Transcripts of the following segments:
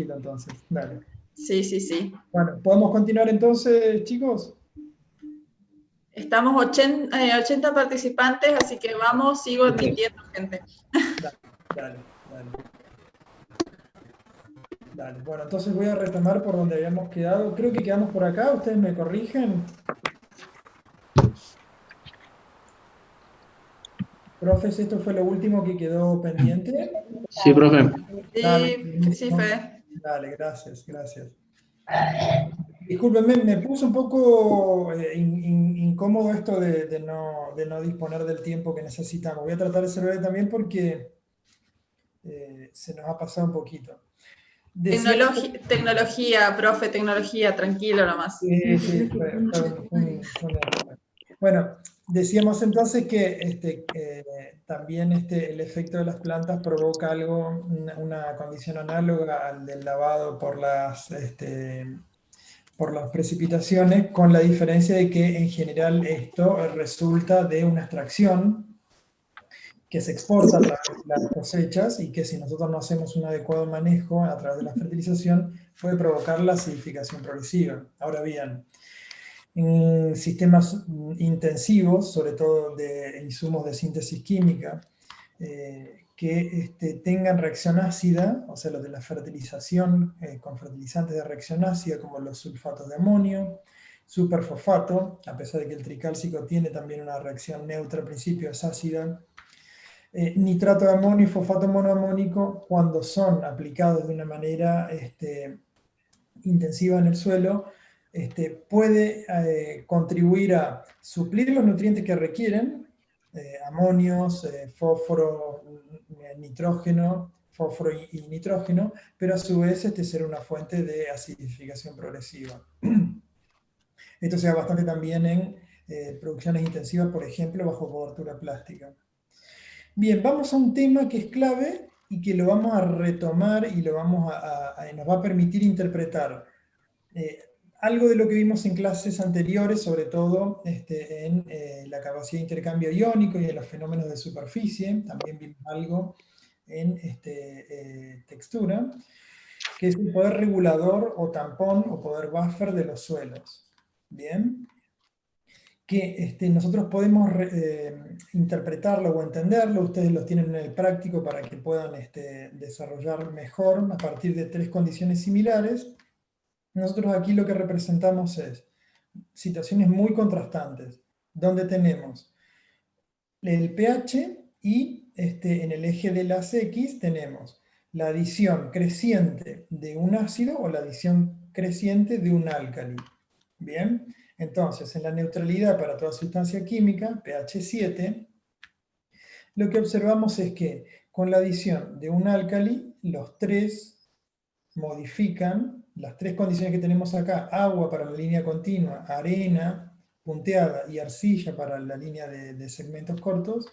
Entonces, dale. Sí, sí, sí. Bueno, ¿podemos continuar entonces, chicos? Estamos 80 participantes, así que vamos, sigo admitiendo gente. Dale, dale, dale. Dale. Bueno, entonces voy a retomar por donde habíamos quedado. Creo que quedamos por acá, ustedes me corrigen. Profes, ¿esto fue lo último que quedó pendiente? Sí, profe. Dale, Sí, sí, buenísimo. Fede. Dale, gracias, gracias. Discúlpenme, me puso un poco incómodo esto de no disponer del tiempo que necesitamos. Voy a tratar de ser breve también porque se nos ha pasado un poquito. Decíamos, Tecnología, profe, tecnología, tranquilo nomás. sí, fue un error. Bueno, decíamos entonces que también el efecto de las plantas provoca algo, una condición análoga al del lavado por las precipitaciones, con la diferencia de que en general esto resulta de una extracción que se exporta a través de las cosechas y que si nosotros no hacemos un adecuado manejo a través de la fertilización puede provocar la acidificación progresiva. Ahora bien, en sistemas intensivos, sobre todo de insumos de síntesis química, que tengan reacción ácida, o sea, los de la fertilización con fertilizantes de reacción ácida, como los sulfatos de amonio, superfosfato, a pesar de que el tricálcico tiene también una reacción neutra al principio, es ácida, nitrato de amonio y fosfato monoamónico, cuando son aplicados de una manera intensiva en el suelo, puede contribuir a suplir los nutrientes que requieren, amonios, fósforo, nitrógeno, fósforo y nitrógeno, pero a su vez ser una fuente de acidificación progresiva. Esto se da bastante también en producciones intensivas, por ejemplo, bajo cobertura plástica. Bien, vamos a un tema que es clave y que lo vamos a retomar y nos va a permitir interpretar algo de lo que vimos en clases anteriores, sobre todo en la capacidad de intercambio iónico y en los fenómenos de superficie. También vimos algo en textura, que es el poder regulador o tampón o poder buffer de los suelos. Bien, que nosotros podemos interpretarlo o entenderlo, ustedes lo tienen en el práctico para que puedan desarrollar mejor a partir de tres condiciones similares. Nosotros aquí lo que representamos es situaciones muy contrastantes, donde tenemos el pH y en el eje de las X tenemos la adición creciente de un ácido o la adición creciente de un álcali. Bien, entonces en la neutralidad para toda sustancia química, pH 7, lo que observamos es que con la adición de un álcali, los tres modifican las tres condiciones que tenemos acá: agua para la línea continua, arena punteada y arcilla para la línea de segmentos cortos.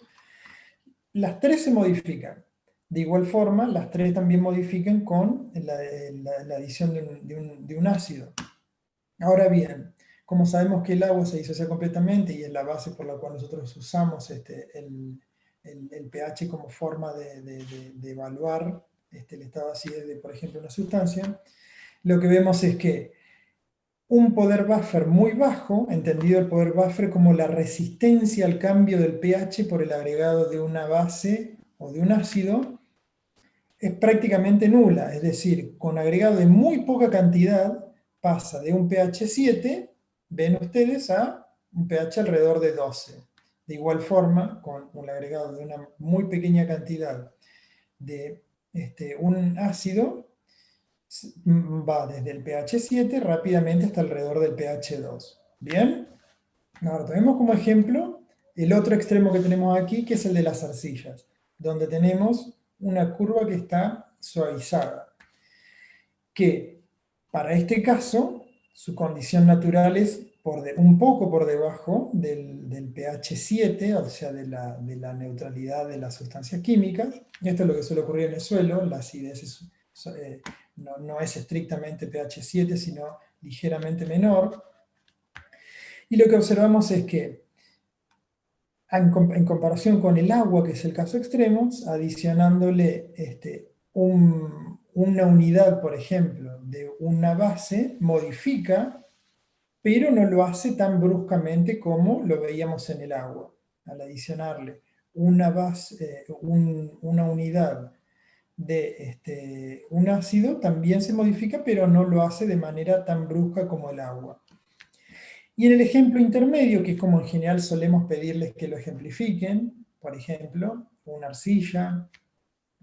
Las tres se modifican. De igual forma, las tres también modifican con la adición de un ácido. Ahora bien, como sabemos que el agua se disocia completamente y es la base por la cual nosotros usamos el pH como forma de evaluar el estado de acidez de, por ejemplo, una sustancia, lo que vemos es que un poder buffer muy bajo, entendido el poder buffer como la resistencia al cambio del pH por el agregado de una base o de un ácido, es prácticamente nula. Es decir, con agregado de muy poca cantidad pasa de un pH 7, ven ustedes, a un pH alrededor de 12. De igual forma, con un agregado de una muy pequeña cantidad de un ácido, va desde el pH 7 rápidamente hasta alrededor del pH 2. ¿Bien? Ahora, tenemos como ejemplo el otro extremo que tenemos aquí, que es el de las arcillas, donde tenemos una curva que está suavizada, que para este caso, su condición natural es un poco por debajo del pH 7, o sea, de la neutralidad de las sustancias químicas. Esto es lo que suele ocurrir en el suelo, la acidez no es estrictamente pH 7, sino ligeramente menor. Y lo que observamos es que, en comparación con el agua, que es el caso extremo, adicionándole una unidad, por ejemplo, de una base, modifica, pero no lo hace tan bruscamente como lo veíamos en el agua. Al adicionarle una base, una unidad de un ácido, también se modifica, pero no lo hace de manera tan brusca como el agua. Y en el ejemplo intermedio, que es como en general solemos pedirles que lo ejemplifiquen, por ejemplo, una arcilla,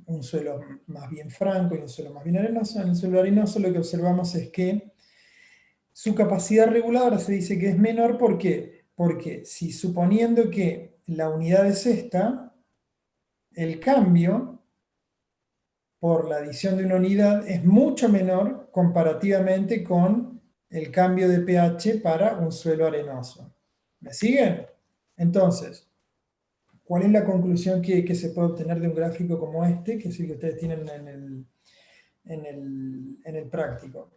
un suelo más bien franco y un suelo más bien arenoso. En el suelo arenoso lo que observamos es que su capacidad reguladora se dice que es menor. ¿Por qué? Porque si suponiendo que la unidad es esta, el cambio por la adición de una unidad es mucho menor comparativamente con el cambio de pH para un suelo arenoso. ¿Me siguen? Entonces, ¿cuál es la conclusión que se puede obtener de un gráfico como este, que es el que ustedes tienen en el práctico?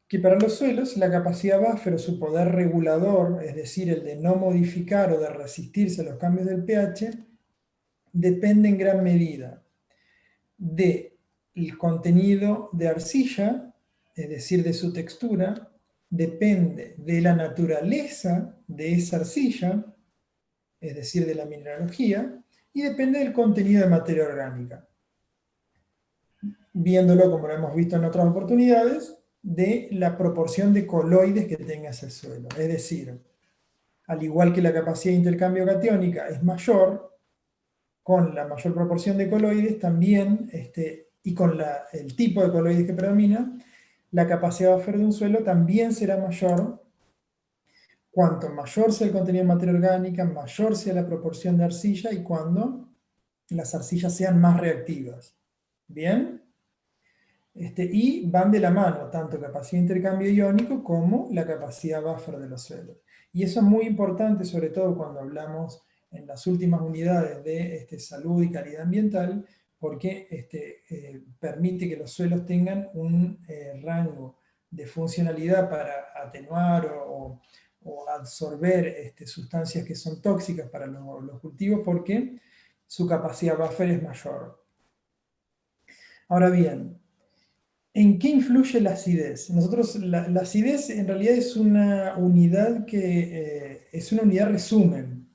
Que para los suelos la capacidad buffer o su poder regulador, es decir, el de no modificar o de resistirse a los cambios del pH, depende en gran medida del contenido de arcilla, es decir, de su textura, depende de la naturaleza de esa arcilla, es decir, de la mineralogía, y depende del contenido de materia orgánica. Viéndolo, como lo hemos visto en otras oportunidades, de la proporción de coloides que tenga ese suelo. Es decir, al igual que la capacidad de intercambio catiónica es mayor, con la mayor proporción de coloides también, y con el tipo de coloides que predomina, la capacidad de buffer de un suelo también será mayor. Cuanto mayor sea el contenido de materia orgánica, mayor sea la proporción de arcilla y cuando las arcillas sean más reactivas. ¿Bien? Y van de la mano, tanto capacidad de intercambio iónico como la capacidad buffer de los suelos. Y eso es muy importante, sobre todo cuando hablamos en las últimas unidades de salud y calidad ambiental, porque permite que los suelos tengan un rango de funcionalidad para atenuar o absorber sustancias que son tóxicas para los cultivos, porque su capacidad buffer es mayor. Ahora bien, ¿en qué influye la acidez? Nosotros, la acidez en realidad es una unidad es una unidad resumen.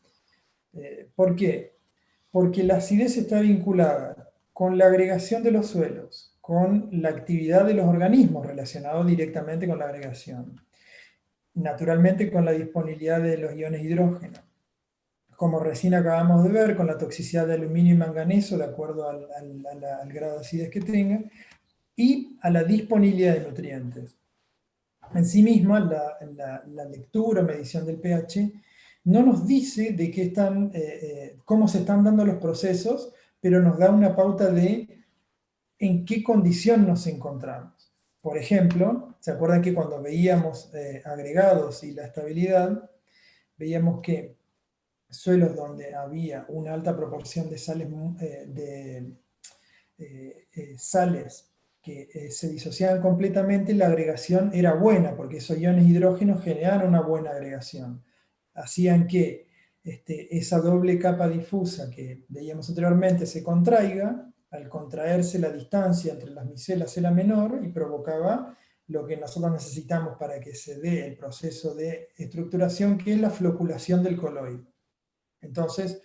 ¿Por qué? Porque la acidez está vinculada con la agregación de los suelos, con la actividad de los organismos relacionados directamente con la agregación, naturalmente con la disponibilidad de los iones hidrógeno, como recién acabamos de ver, con la toxicidad de aluminio y manganeso, de acuerdo al grado de acidez que tenga, y a la disponibilidad de nutrientes. En sí misma, la lectura o medición del pH no nos dice de qué cómo se están dando los procesos, pero nos da una pauta de en qué condición nos encontramos. Por ejemplo, ¿se acuerdan que cuando veíamos agregados y la estabilidad, veíamos que suelos donde había una alta proporción de sales que se disociaban completamente, la agregación era buena, porque esos iones hidrógenos generaban una buena agregación. Hacían que esa doble capa difusa que veíamos anteriormente se contraiga, al contraerse la distancia entre las micelas era menor y provocaba lo que nosotros necesitamos para que se dé el proceso de estructuración, que es la floculación del coloide. Entonces,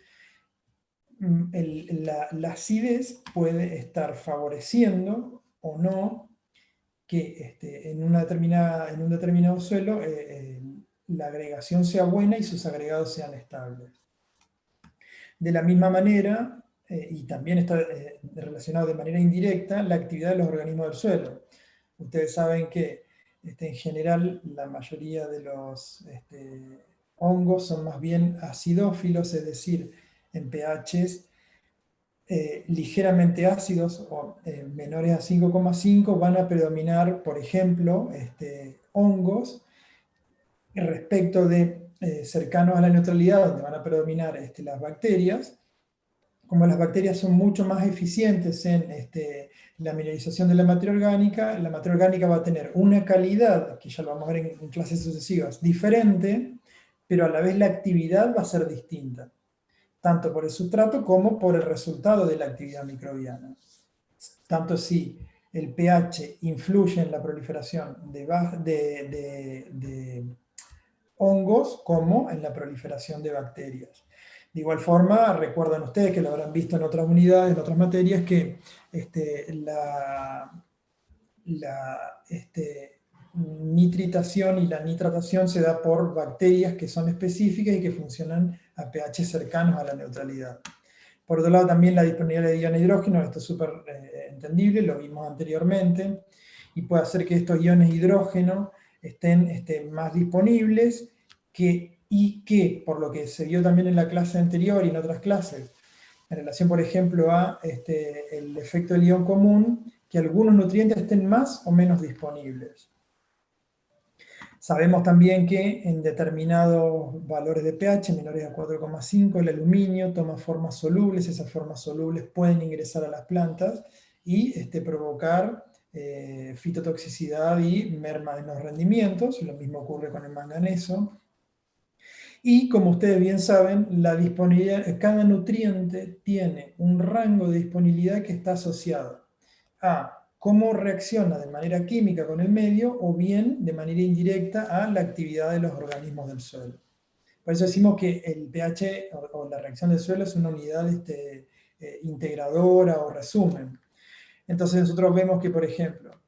la acidez puede estar favoreciendo o no que en un determinado suelo la agregación sea buena y sus agregados sean estables. De la misma manera, y también está relacionado de manera indirecta, la actividad de los organismos del suelo. Ustedes saben que en general la mayoría de los hongos son más bien acidófilos, es decir, en pHs ligeramente ácidos o menores a 5,5 van a predominar, por ejemplo, hongos respecto de cercanos a la neutralidad, donde van a predominar las bacterias. Como las bacterias son mucho más eficientes en la mineralización de la materia orgánica va a tener una calidad, que ya lo vamos a ver en clases sucesivas, diferente, pero a la vez la actividad va a ser distinta, tanto por el sustrato como por el resultado de la actividad microbiana. Tanto si el pH influye en la proliferación de hongos como en la proliferación de bacterias. De igual forma, recuerdan ustedes que lo habrán visto en otras unidades, en otras materias, que la nitritación y la nitratación se da por bacterias que son específicas y que funcionan a pH cercanos a la neutralidad. Por otro lado, también la disponibilidad de iones de hidrógeno, esto es súper entendible, lo vimos anteriormente, y puede hacer que estos iones de hidrógeno estén más disponibles y que, por lo que se vio también en la clase anterior y en otras clases, en relación, por ejemplo, a el efecto del ion común, que algunos nutrientes estén más o menos disponibles. Sabemos también que en determinados valores de pH, menores a 4,5, el aluminio toma formas solubles, esas formas solubles pueden ingresar a las plantas y provocar fitotoxicidad y merma en los rendimientos, lo mismo ocurre con el manganeso. Y como ustedes bien saben, la disponibilidad, cada nutriente tiene un rango de disponibilidad que está asociado a cómo reacciona de manera química con el medio o bien de manera indirecta a la actividad de los organismos del suelo. Por eso decimos que el pH o la reacción del suelo es una unidad integradora o resumen. Entonces nosotros vemos que, por ejemplo,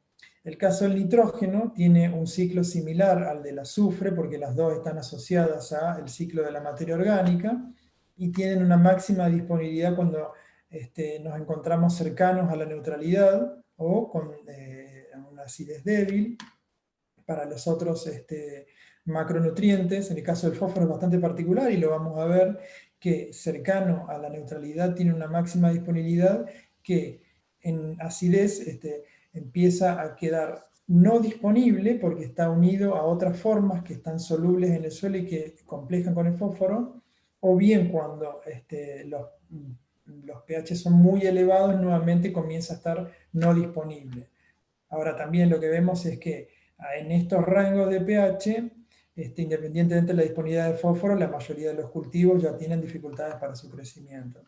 el caso del nitrógeno tiene un ciclo similar al del azufre, porque las dos están asociadas al ciclo de la materia orgánica, y tienen una máxima disponibilidad cuando nos encontramos cercanos a la neutralidad, o con una acidez débil. Para los otros macronutrientes, en el caso del fósforo es bastante particular, y lo vamos a ver, que cercano a la neutralidad tiene una máxima disponibilidad que en acidez empieza a quedar no disponible porque está unido a otras formas que están solubles en el suelo y que complejan con el fósforo, o bien cuando los pH son muy elevados, nuevamente comienza a estar no disponible. Ahora también lo que vemos es que en estos rangos de pH, independientemente de la disponibilidad de fósforo, la mayoría de los cultivos ya tienen dificultades para su crecimiento.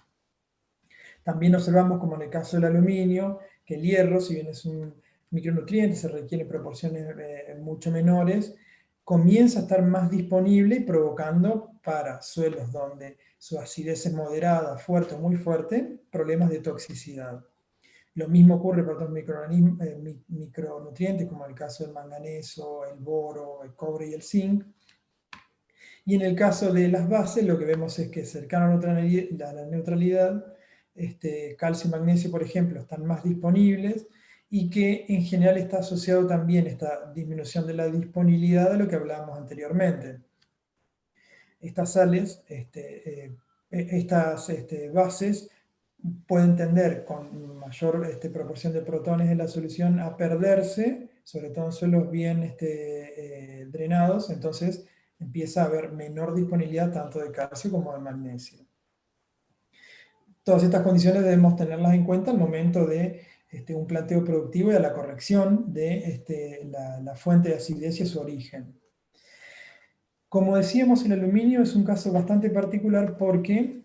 También observamos, como en el caso del aluminio, que el hierro, si bien es un micronutriente, se requiere en proporciones mucho menores, comienza a estar más disponible y provocando para suelos donde su acidez es moderada, fuerte o muy fuerte, problemas de toxicidad. Lo mismo ocurre para otros micronutrientes, como el caso del manganeso, el boro, el cobre y el zinc. Y en el caso de las bases, lo que vemos es que cercano a la neutralidad, calcio y magnesio, por ejemplo, están más disponibles, y que en general está asociado también esta disminución de la disponibilidad de lo que hablábamos anteriormente. Estas sales, estas bases, pueden tender con mayor proporción de protones en la solución a perderse, sobre todo en suelos bien drenados, entonces empieza a haber menor disponibilidad tanto de calcio como de magnesio. Todas estas condiciones debemos tenerlas en cuenta al momento de un planteo productivo y a la corrección de la fuente de acidez y su origen. Como decíamos, el aluminio es un caso bastante particular porque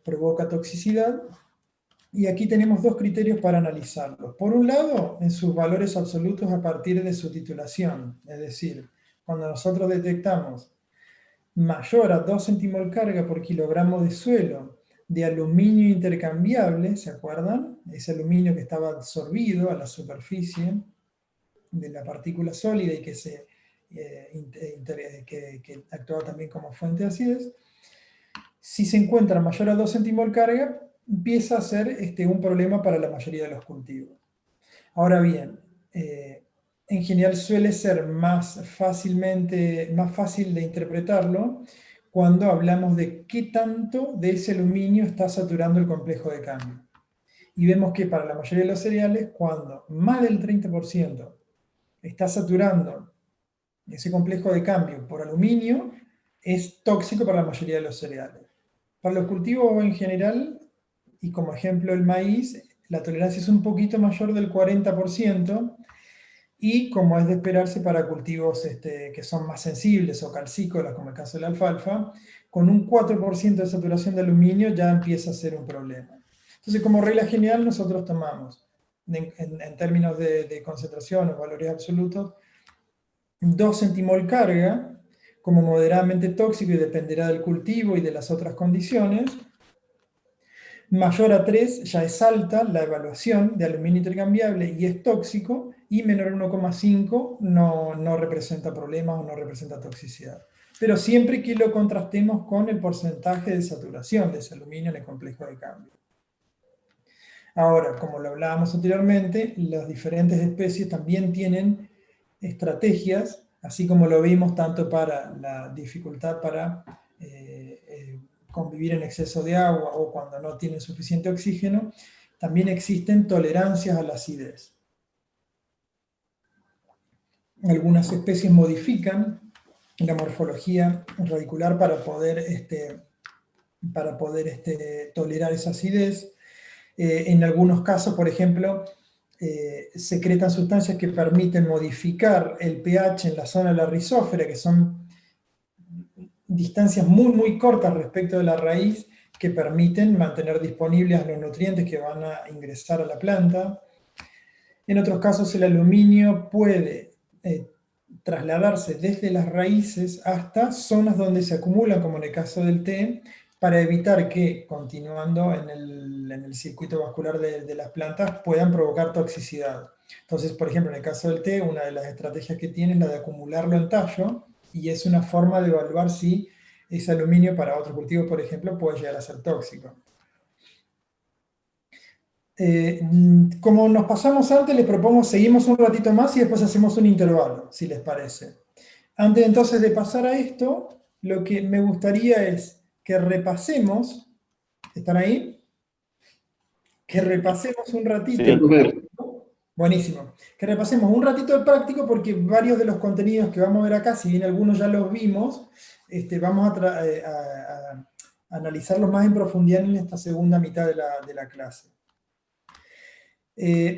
provoca toxicidad, y aquí tenemos dos criterios para analizarlo. Por un lado, en sus valores absolutos a partir de su titulación, es decir, cuando nosotros detectamos mayor a 2 centimol carga por kilogramo de suelo de aluminio intercambiable, ¿se acuerdan? Ese aluminio que estaba absorbido a la superficie de la partícula sólida y que actuaba también como fuente de acidez. Si se encuentra mayor a 2 centimol carga, empieza a ser un problema para la mayoría de los cultivos. Ahora bien, en general suele ser más fácil de interpretarlo cuando hablamos de qué tanto de ese aluminio está saturando el complejo de cambio. Y vemos que para la mayoría de los cereales, cuando más del 30% está saturando ese complejo de cambio por aluminio, es tóxico para la mayoría de los cereales. Para los cultivos en general, y como ejemplo el maíz, la tolerancia es un poquito mayor del 40%, y como es de esperarse para cultivos que son más sensibles o calcícolas, como el caso de la alfalfa, con un 4% de saturación de aluminio ya empieza a ser un problema. Entonces, como regla general, nosotros tomamos en términos de concentración o valores absolutos, 2 centimol carga, como moderadamente tóxico y dependerá del cultivo y de las otras condiciones. Mayor a 3 ya es alta la evaluación de aluminio intercambiable y es tóxico, y menor a 1,5 no representa problemas o no representa toxicidad. Pero siempre que lo contrastemos con el porcentaje de saturación de ese aluminio en el complejo de cambio. Ahora, como lo hablábamos anteriormente, las diferentes especies también tienen estrategias, así como lo vimos tanto para la dificultad para convivir en exceso de agua o cuando no tienen suficiente oxígeno, también existen tolerancias a la acidez. Algunas especies modifican la morfología radicular para poder tolerar esa acidez. En algunos casos, por ejemplo, secretan sustancias que permiten modificar el pH en la zona de la rizósfera, que son distancias muy cortas respecto de la raíz, que permiten mantener disponibles los nutrientes que van a ingresar a la planta. En otros casos, el aluminio puede trasladarse desde las raíces hasta zonas donde se acumulan, como en el caso del té, para evitar que, continuando en el circuito vascular de las plantas, puedan provocar toxicidad. Entonces, por ejemplo, en el caso del té, una de las estrategias que tiene es la de acumularlo en tallo, y es una forma de evaluar si ese aluminio para otro cultivo, por ejemplo, puede llegar a ser tóxico. Como nos pasamos antes, les propongo seguimos un ratito más y después hacemos un intervalo, si les parece. Antes entonces de pasar a esto, lo que me gustaría es que repasemos, ¿están ahí? Que repasemos un ratito. Sí. Buenísimo. Que repasemos un ratito el práctico, porque varios de los contenidos que vamos a ver acá, si bien algunos ya los vimos, vamos a analizarlos más en profundidad en esta segunda mitad de la clase.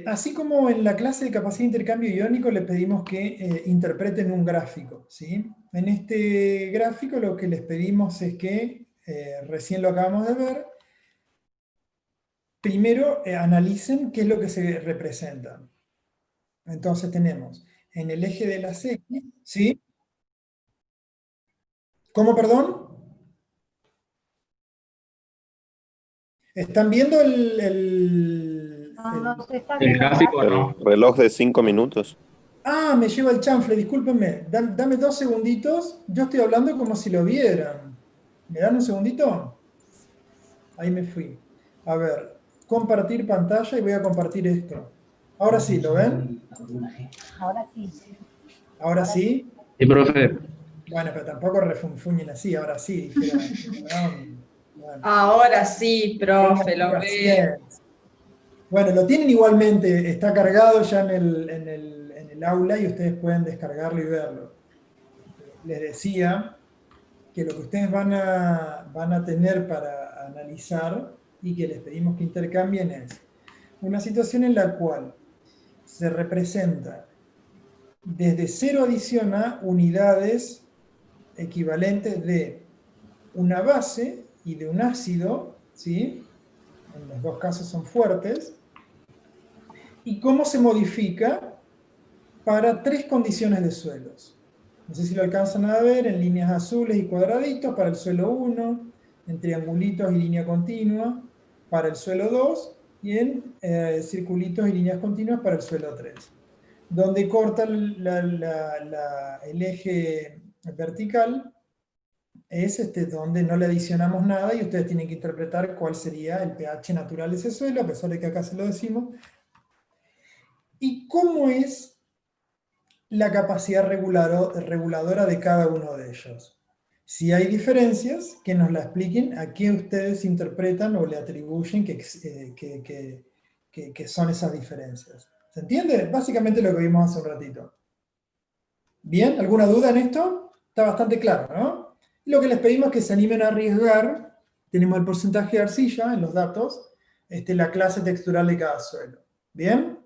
Así como en la clase de capacidad de intercambio iónico les pedimos que interpreten un gráfico, ¿sí? En este gráfico lo que les pedimos es que, recién lo acabamos de ver, primero analicen qué es lo que se representa. Entonces tenemos en el eje de las X, ¿sí? ¿Cómo, perdón? ¿Están viendo No se está El viendo gráfico, nada. ¿no? El reloj de 5 minutos. Ah, me lleva el chanfle, discúlpenme. Dame 2 segunditos. Yo estoy hablando como si lo vieran. ¿Me dan un segundito? Ahí me fui. A ver, compartir pantalla, y voy a compartir esto. Ahora sí, ¿lo ven? Ahora sí. ¿Ahora sí? Sí, profe. Bueno, pero tampoco refunfuñen así, ahora sí, dijeron. Bueno, Ahora sí, profe, lo tengan ve. paciencia. Bueno, lo tienen igualmente, está cargado ya en el aula y ustedes pueden descargarlo y verlo. Les decía que lo que ustedes van a tener para analizar y que les pedimos que intercambien es una situación en la cual se representa desde 0 adición a unidades equivalentes de una base y de un ácido, ¿sí? En los dos casos son fuertes, y cómo se modifica para 3 condiciones de suelos. No sé si lo alcanzan a ver en líneas azules y cuadraditos para el suelo 1, en triangulitos y línea continua para el suelo 2, y en circulitos y líneas continuas para el suelo 3. Donde corta el eje vertical es donde no le adicionamos nada, y ustedes tienen que interpretar cuál sería el pH natural de ese suelo, a pesar de que acá se lo decimos. ¿Y cómo es la capacidad reguladora de cada uno de ellos? Si hay diferencias, que nos la expliquen a qué ustedes interpretan o le atribuyen que son esas diferencias. ¿Se entiende? Básicamente lo que vimos hace un ratito. ¿Bien? ¿Alguna duda en esto? Está bastante claro, ¿no? Y lo que les pedimos es que se animen a arriesgar. Tenemos el porcentaje de arcilla en los datos, la clase textural de cada suelo. ¿Bien?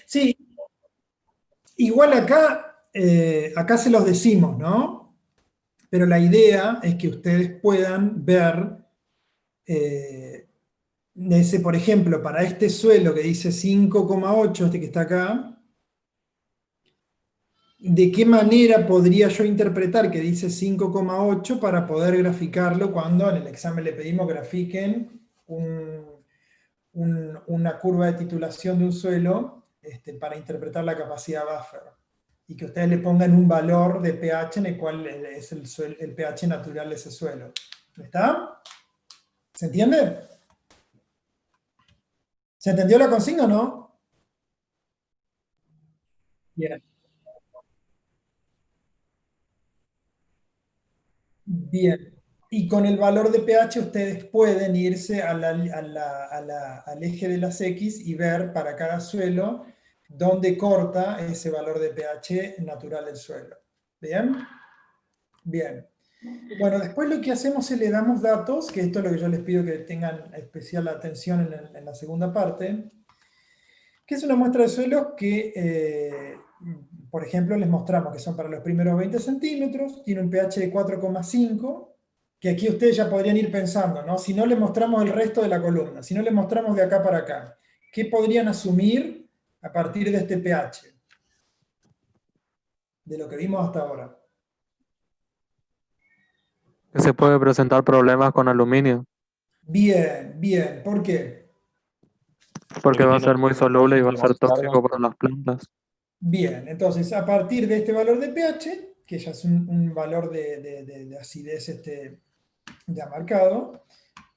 Sí, igual acá se los decimos, ¿no? Pero la idea es que ustedes puedan ver, por ejemplo, para este suelo que dice 5,8, este que está acá, ¿de qué manera podría yo interpretar que dice 5,8 para poder graficarlo cuando en el examen le pedimos grafiquen una curva de titulación de un suelo para interpretar la capacidad buffer? Y que ustedes le pongan un valor de pH en el cual es el pH natural de ese suelo. ¿Está? ¿Se entiende? ¿Se entendió la consigna o no? Bien. Bien. Y con el valor de pH ustedes pueden irse al eje de las X y ver para cada suelo dónde corta ese valor de pH natural del suelo. ¿Bien? Bien. Bueno, después lo que hacemos es le damos datos, que esto es lo que yo les pido que tengan especial atención en la segunda parte, que es una muestra de suelos que, por ejemplo, les mostramos que son para los primeros 20 centímetros, tiene un pH de 4,5, que aquí ustedes ya podrían ir pensando, ¿no? Si no les mostramos el resto de la columna, si no les mostramos de acá para acá, ¿qué podrían asumir a partir de este pH? De lo que vimos hasta ahora. Que se puede presentar problemas con aluminio, Bien, bien. ¿Por qué? porque va a ser tiene muy soluble y va a ser demasiada tóxico carga. para las plantas. Bien, entonces a partir de este valor de pH, que ya es un valor de acidez ya marcado,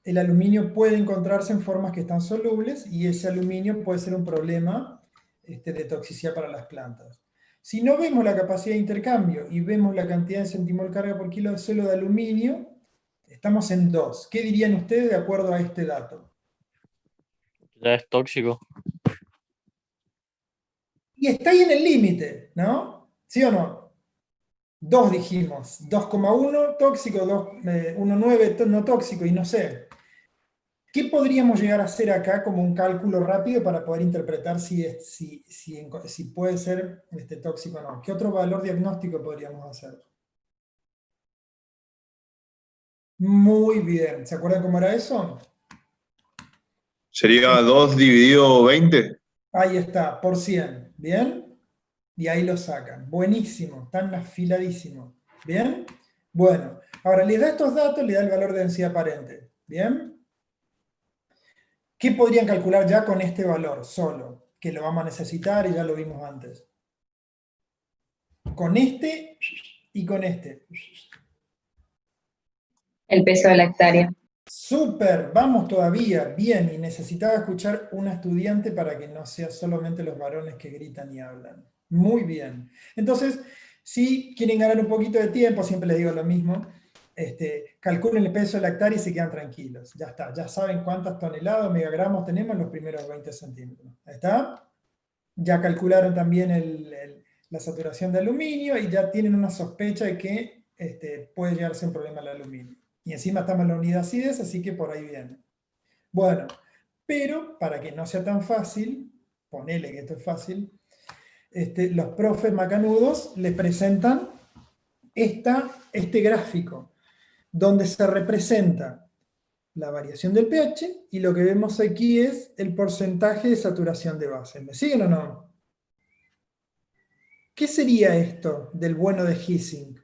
el aluminio puede encontrarse en formas que están solubles y ese aluminio puede ser un problema de toxicidad para las plantas. Si no vemos la capacidad de intercambio y vemos la cantidad de centimol carga por kilo de suelo de aluminio, estamos en 2. ¿Qué dirían ustedes de acuerdo a este dato? Ya es tóxico. Y está ahí en el límite, ¿no? ¿Sí o no? 2 dijimos, 2,1 tóxico, 1,9 no tóxico, y no sé. ¿Qué podríamos llegar a hacer acá como un cálculo rápido para poder interpretar si puede ser tóxico o no? ¿Qué otro valor diagnóstico podríamos hacer? Muy bien. ¿Se acuerdan cómo era eso? Sería 2 dividido 20. Ahí está, por 100. ¿Bien? Y ahí lo sacan. Buenísimo, están afiladísimos. ¿Bien? Bueno, ahora le da estos datos, le da el valor de densidad aparente. ¿Bien? ¿Qué podrían calcular ya con este valor solo? Que lo vamos a necesitar y ya lo vimos antes. Con este y con este. El peso de la hectárea. Súper, vamos todavía, bien, y necesitaba escuchar una estudiante para que no sea solamente los varones que gritan y hablan. Muy bien. Entonces, si quieren ganar un poquito de tiempo, siempre les digo lo mismo, calculen el peso de la hectárea y se quedan tranquilos. Ya está, ya saben cuántas toneladas o megagramos tenemos en los primeros 20 centímetros. ¿Está? Ya calcularon también la saturación de aluminio y ya tienen una sospecha de que puede llegar a ser un problema el aluminio. Y encima estamos en la unidad acidez, así que por ahí viene. Bueno, pero para que no sea tan fácil, ponele que esto es fácil, los profes macanudos les presentan este gráfico, donde se representa la variación del pH, y lo que vemos aquí es el porcentaje de saturación de base. ¿Me siguen o no? ¿Qué sería esto del bueno de Hissing?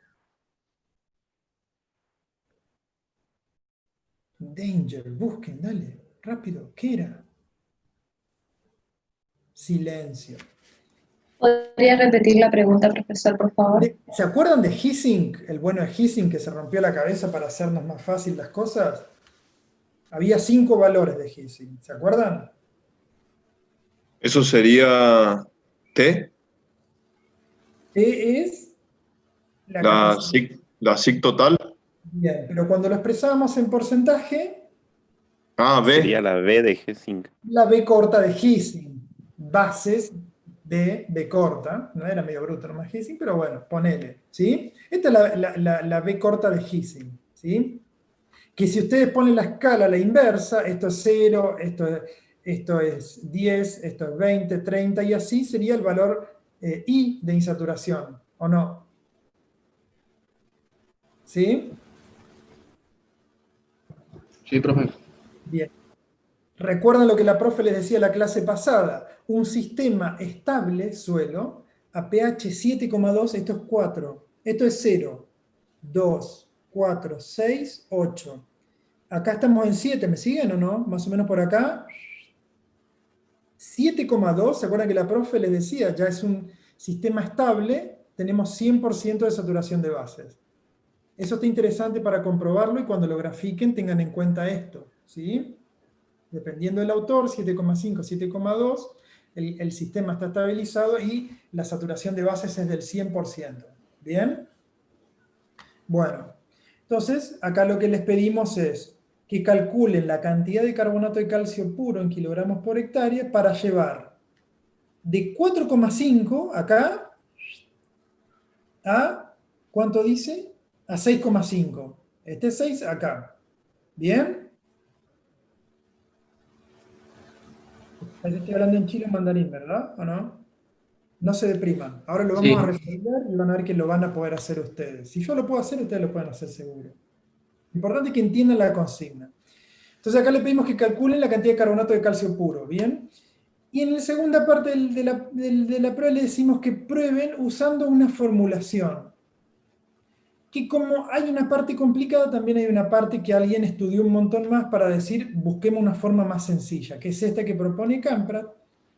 Danger, busquen, dale, rápido, ¿qué era? Silencio. ¿Podría repetir la pregunta, profesor, por favor? ¿Se acuerdan de Hissing? El bueno de Hissing que se rompió la cabeza para hacernos más fácil las cosas. Había 5 valores de Hissing, ¿se acuerdan? Eso sería T, T es la la capacidad. SIC total. Bien, pero cuando lo expresábamos en porcentaje, Ah, Sería B. la B de G5. la B corta de Hissing, bases de B corta, no era medio bruto nomás Hissing, pero bueno, ponele, ¿sí? Esta es la B corta de Hissing, ¿sí? Que si ustedes ponen la escala a la inversa, esto es 0, esto es 10, esto es 20, 30, y así sería el valor I de insaturación, ¿o no? ¿Sí? Sí, profe. Bien. Recuerdan lo que la profe les decía la clase pasada. Un sistema estable, suelo, a pH 7,2, esto es 4. Esto es 0, 2, 4, 6, 8. Acá estamos en 7, ¿me siguen o no? Más o menos por acá. 7,2, ¿se acuerdan que la profe les decía? Ya es un sistema estable, tenemos 100% de saturación de bases. Eso está interesante para comprobarlo y cuando lo grafiquen tengan en cuenta esto, ¿sí? Dependiendo del autor, 7,5, 7,2, el sistema está estabilizado y la saturación de bases es del 100%. ¿Bien? Bueno, entonces acá lo que les pedimos es que calculen la cantidad de carbonato de calcio puro en kilogramos por hectárea para llevar de 4,5 acá a, ¿cuánto dice? A 6,5. Este 6 acá. ¿Bien? Estoy hablando en chino mandarín, ¿verdad? ¿O no? No se depriman. Ahora lo vamos Sí. a resolver y van a ver que lo van a poder hacer ustedes. Si yo lo puedo hacer, ustedes lo pueden hacer seguro. Lo importante es que entiendan la consigna. Entonces acá le pedimos que calculen la cantidad de carbonato de calcio puro, ¿bien? Y en la segunda parte de la prueba le decimos que prueben usando una formulación. Que como hay una parte complicada, también hay una parte que alguien estudió un montón más para decir, busquemos una forma más sencilla, que es esta que propone Camprad,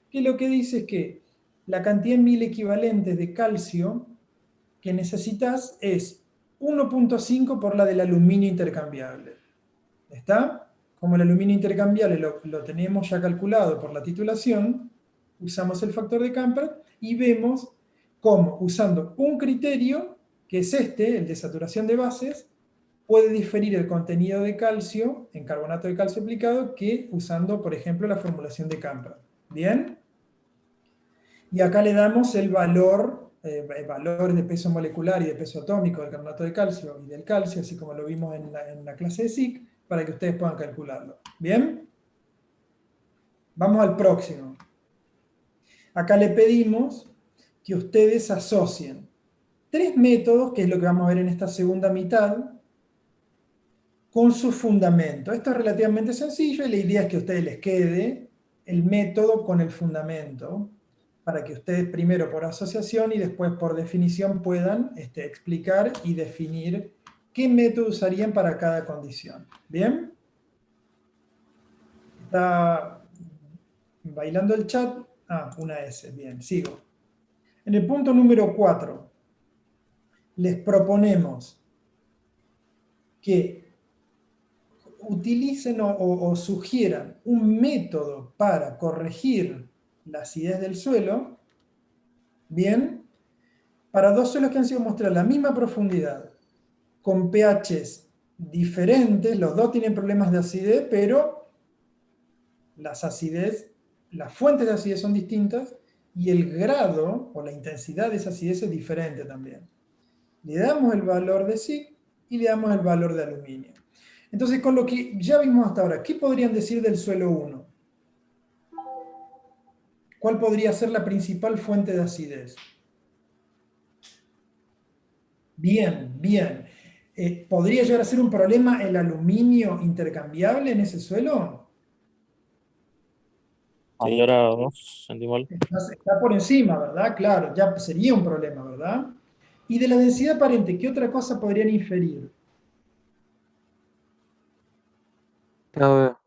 que lo que dice es que la cantidad en 1000 equivalentes de calcio que necesitas es 1,5 por la del aluminio intercambiable. ¿Está? Como el aluminio intercambiable lo tenemos ya calculado por la titulación, usamos el factor de Camprad y vemos cómo, usando un criterio, que es este, el de saturación de bases, puede diferir el contenido de calcio en carbonato de calcio aplicado que usando, por ejemplo, la formulación de Camprad. ¿Bien? Y acá le damos el valor, valores de peso molecular y de peso atómico del carbonato de calcio y del calcio, así como lo vimos en la clase de SIC, para que ustedes puedan calcularlo. ¿Bien? Vamos al próximo. Acá le pedimos que ustedes asocien 3 métodos, que es lo que vamos a ver en esta segunda mitad, con su fundamento. Esto es relativamente sencillo y la idea es que a ustedes les quede el método con el fundamento, para que ustedes primero por asociación y después por definición puedan explicar y definir qué método usarían para cada condición. ¿Bien? ¿Está bailando el chat? Ah, una S. Bien, sigo. En el punto número 4, les proponemos que utilicen o sugieran un método para corregir la acidez del suelo, bien, para 2 suelos que han sido mostrados a la misma profundidad, con pHs diferentes, los dos tienen problemas de acidez, pero las fuentes de acidez son distintas y el grado o la intensidad de esa acidez es diferente también. Le damos el valor de SIC y le damos el valor de aluminio. Entonces, con lo que ya vimos hasta ahora, ¿qué podrían decir del suelo 1? ¿Cuál podría ser la principal fuente de acidez? Bien, bien. ¿Podría llegar a ser un problema el aluminio intercambiable en ese suelo? Mayor a 2 centimol. Está por encima, ¿verdad? Claro, ya sería un problema, ¿verdad? Y de la densidad aparente, ¿qué otra cosa podrían inferir? Ya,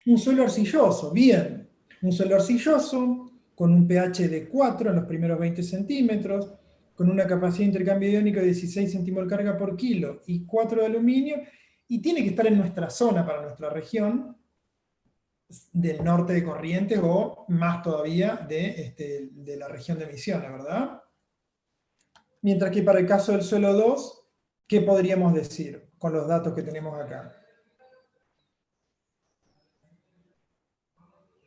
Un suelo arcilloso, bien. Un suelo arcilloso con un pH de 4 en los primeros 20 centímetros, con una capacidad de intercambio iónico de 16 centimol carga por kilo y 4 de aluminio, y tiene que estar en nuestra zona, para nuestra región, del norte de Corrientes o más todavía de la región de Misiones, ¿verdad? Mientras que para el caso del suelo 2, ¿qué podríamos decir con los datos que tenemos acá?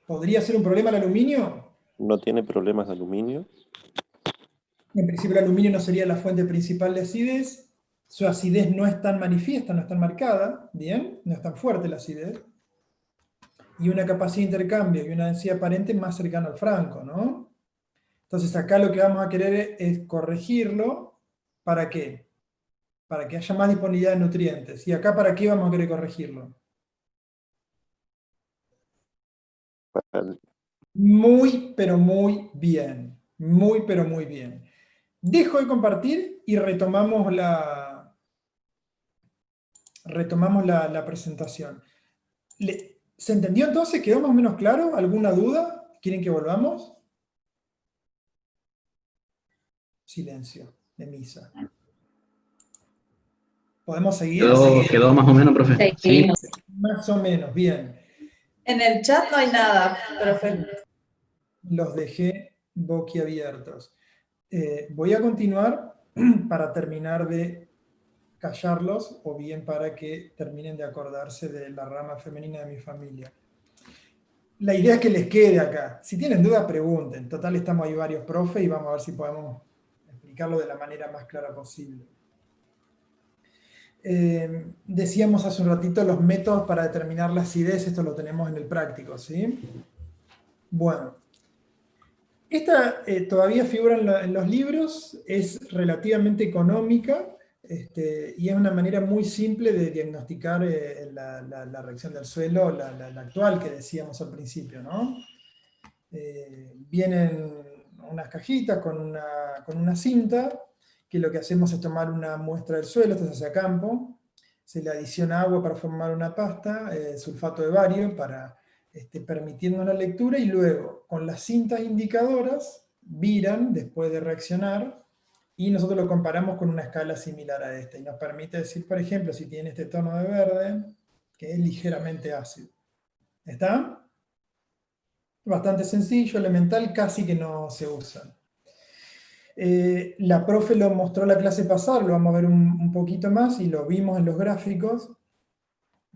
¿Podría ser un problema el aluminio? ¿No tiene problemas de aluminio? En principio el aluminio no sería la fuente principal de acidez, su acidez no es tan manifiesta, no es tan marcada, ¿bien? No es tan fuerte la acidez. Y una capacidad de intercambio y una densidad aparente más cercana al franco, ¿no? Entonces acá lo que vamos a querer es corregirlo, ¿para qué? para que haya más disponibilidad de nutrientes. ¿Y acá para qué vamos a querer corregirlo? Muy, pero muy bien. Muy, pero muy bien. Dejo de compartir y retomamos la presentación. ¿Se entendió entonces? ¿Quedó más o menos claro? ¿Alguna duda? ¿Quieren que volvamos? Silencio de misa. ¿Podemos seguir? Quedó más o menos, profe. Sí. Seguimos. Más o menos, bien. En el chat no hay nada, profe. Los dejé boquiabiertos. Voy a continuar para terminar de callarlos o bien para que terminen de acordarse de la rama femenina de mi familia. La idea es que les quede acá. Si tienen duda, pregunten. Total, estamos ahí varios profes y vamos a ver si podemos explicarlo de la manera más clara posible. Decíamos hace un ratito los métodos para determinar la acidez, esto lo tenemos en el práctico, ¿sí? Bueno, esta todavía figura en los libros, es relativamente económica y es una manera muy simple de diagnosticar la reacción del suelo, la actual que decíamos al principio, ¿no? Vienen unas cajitas con una cinta, que lo que hacemos es tomar una muestra del suelo, esto se hace a campo, se le adiciona agua para formar una pasta, sulfato de bario, para permitiendo una lectura, y luego con las cintas indicadoras viran después de reaccionar, y nosotros lo comparamos con una escala similar a esta, y nos permite decir, por ejemplo, si tiene este tono de verde, que es ligeramente ácido. ¿Está? Bastante sencillo, elemental, casi que no se usa. La profe lo mostró la clase pasada, lo vamos a ver un poquito más, y lo vimos en los gráficos.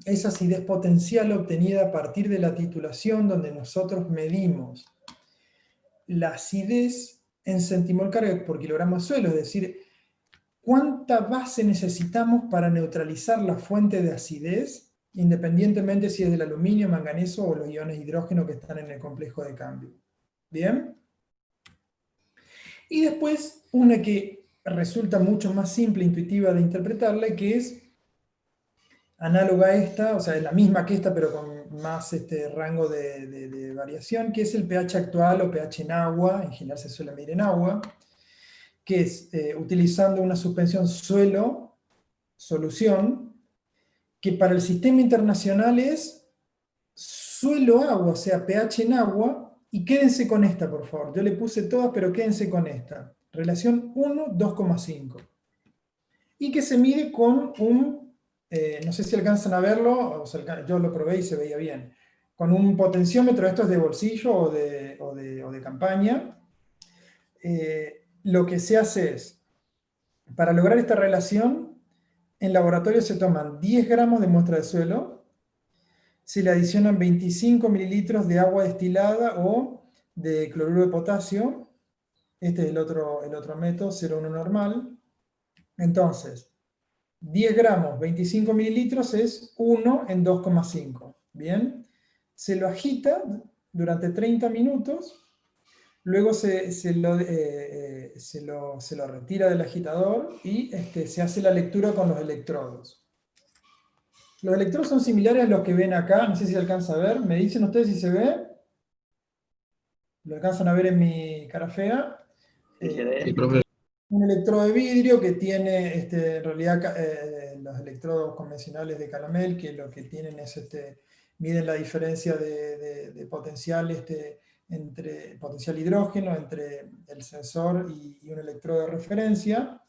Es acidez potencial obtenida a partir de la titulación, donde nosotros medimos la acidez en centimol carga por kilogramo de suelo, es decir, cuánta base necesitamos para neutralizar la fuente de acidez, independientemente si es del aluminio, manganeso o los iones hidrógeno que están en el complejo de cambio. ¿Bien? Y después, una que resulta mucho más simple e intuitiva de interpretarla, que es análoga a esta, o sea, es la misma que esta, pero con más rango de variación, que es el pH actual o pH en agua, en general se suele medir en agua, que es utilizando una suspensión suelo-solución, que para el sistema internacional es suelo-agua, o sea, pH en agua, y quédense con esta, por favor. Yo le puse todas, pero quédense con esta. Relación 1, 2,5. Y que se mide con un, no sé si alcanzan a verlo, yo lo probé y se veía bien, con un potenciómetro, esto es de bolsillo o de campaña. Lo que se hace es, para lograr esta relación, en laboratorio se toman 10 gramos de muestra de suelo, se le adicionan 25 mililitros de agua destilada o de cloruro de potasio, este es el otro método, 0,1 normal. Entonces, 10 gramos, 25 mililitros es 1 en 2,5. Bien, se lo agita durante 30 minutos, luego se lo retira del agitador y se hace la lectura con los electrodos. Los electrodos son similares a los que ven acá, no sé si se alcanza a ver, me dicen ustedes si se ve. ¿Lo alcanzan a ver en mi cara fea? Sí, profe. Un electrodo de vidrio que tiene, en realidad, los electrodos convencionales de Calamel, que lo que tienen es, miden la diferencia de potencial, entre potencial hidrógeno, entre el sensor y un electrodo de referencia.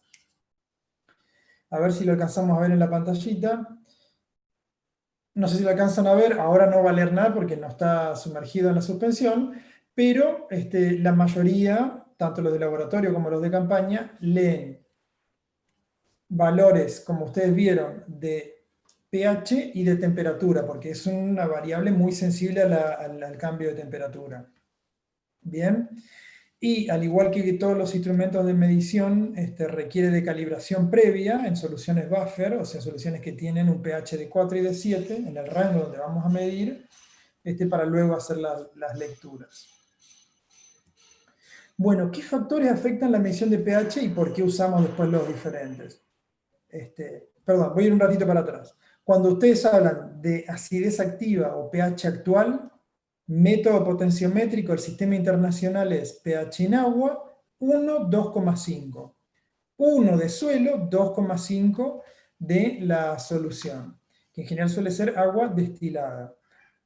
A ver si lo alcanzamos a ver en la pantallita. No sé si lo alcanzan a ver, ahora no va a leer nada porque no está sumergido en la suspensión, pero la mayoría, tanto los de laboratorio como los de campaña, leen valores, como ustedes vieron, de pH y de temperatura, porque es una variable muy sensible al cambio de temperatura. Bien, y al igual que todos los instrumentos de medición, requiere de calibración previa en soluciones buffer, o sea, soluciones que tienen un pH de 4 y de 7, en el rango donde vamos a medir, para luego hacer las lecturas. Bueno, ¿qué factores afectan la medición de pH y por qué usamos después los diferentes? Perdón, voy a ir un ratito para atrás. Cuando ustedes hablan de acidez activa o pH actual, método potenciométrico, el sistema internacional es pH en agua, 1, 2,5. 1 de suelo, 2,5 de la solución, que en general suele ser agua destilada.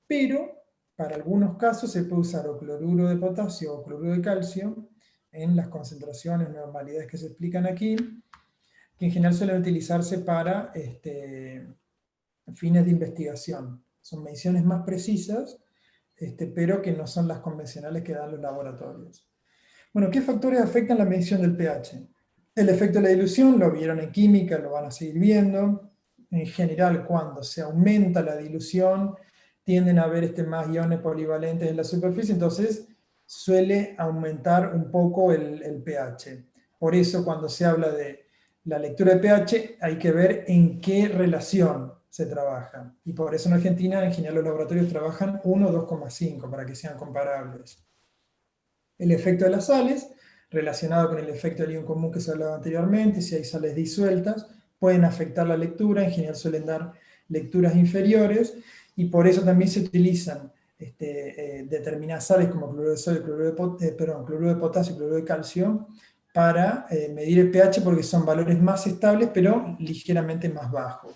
Pero, para algunos casos se puede usar o cloruro de potasio o cloruro de calcio, en las concentraciones, normalidades que se explican aquí, que en general suelen utilizarse para fines de investigación. Son mediciones más precisas, pero que no son las convencionales que dan los laboratorios. Bueno, ¿qué factores afectan la medición del pH? El efecto de la dilución, lo vieron en química, lo van a seguir viendo. En general, cuando se aumenta la dilución, tienden a haber más iones polivalentes en la superficie, entonces suele aumentar un poco el pH. Por eso, cuando se habla de la lectura de pH, hay que ver en qué relación se trabaja. Y por eso en Argentina, en general, los laboratorios trabajan 1 o 2,5 para que sean comparables. El efecto de las sales, relacionado con el efecto del ion común que se hablaba anteriormente, si hay sales disueltas, pueden afectar la lectura, en general suelen dar lecturas inferiores, y por eso también se utilizan determinadas sales como cloruro de sodio, cloruro de potasio y cloruro de calcio, para medir el pH porque son valores más estables, pero ligeramente más bajos.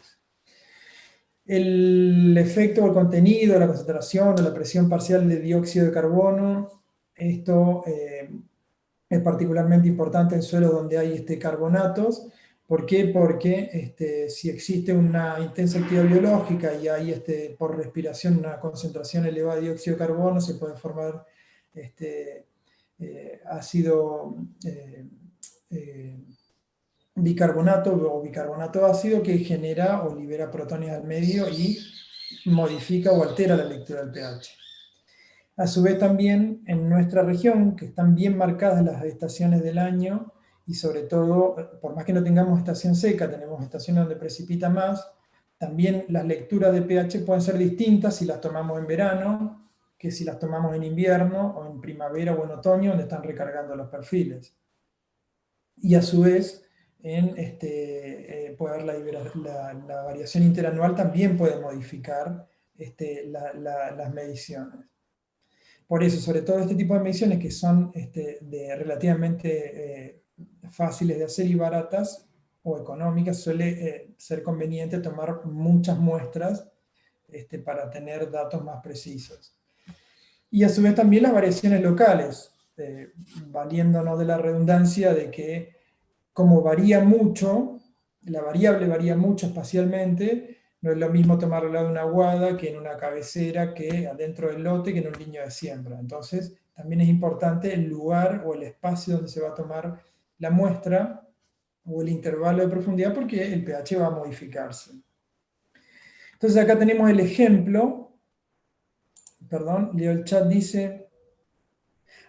El efecto o el contenido, la concentración o la presión parcial de dióxido de carbono, esto es particularmente importante en suelos donde hay carbonatos. ¿Por qué? Porque si existe una intensa actividad biológica y hay por respiración una concentración elevada de dióxido de carbono, se puede formar ácido bicarbonato o bicarbonato ácido que genera o libera protones al medio y modifica o altera la lectura del pH. A su vez también en nuestra región, que están bien marcadas las estaciones del año, y sobre todo, por más que no tengamos estación seca, tenemos estaciones donde precipita más, también las lecturas de pH pueden ser distintas si las tomamos en verano, que si las tomamos en invierno, o en primavera o en otoño, donde están recargando los perfiles. Y a su vez, puede haber la variación interanual, también puede modificar las mediciones. Por eso, sobre todo este tipo de mediciones que son relativamente fáciles de hacer y baratas o económicas, suele ser conveniente tomar muchas muestras para tener datos más precisos. Y a su vez también las variaciones locales, valiéndonos de la redundancia de que como varía mucho, la variable varía mucho espacialmente, no es lo mismo tomar al lado de una aguada que en una cabecera, que adentro del lote, que en un liño de siembra. Entonces, también es importante el lugar o el espacio donde se va a tomar la muestra o el intervalo de profundidad, porque el pH va a modificarse. Entonces, acá tenemos el ejemplo. Perdón, leo el chat, dice: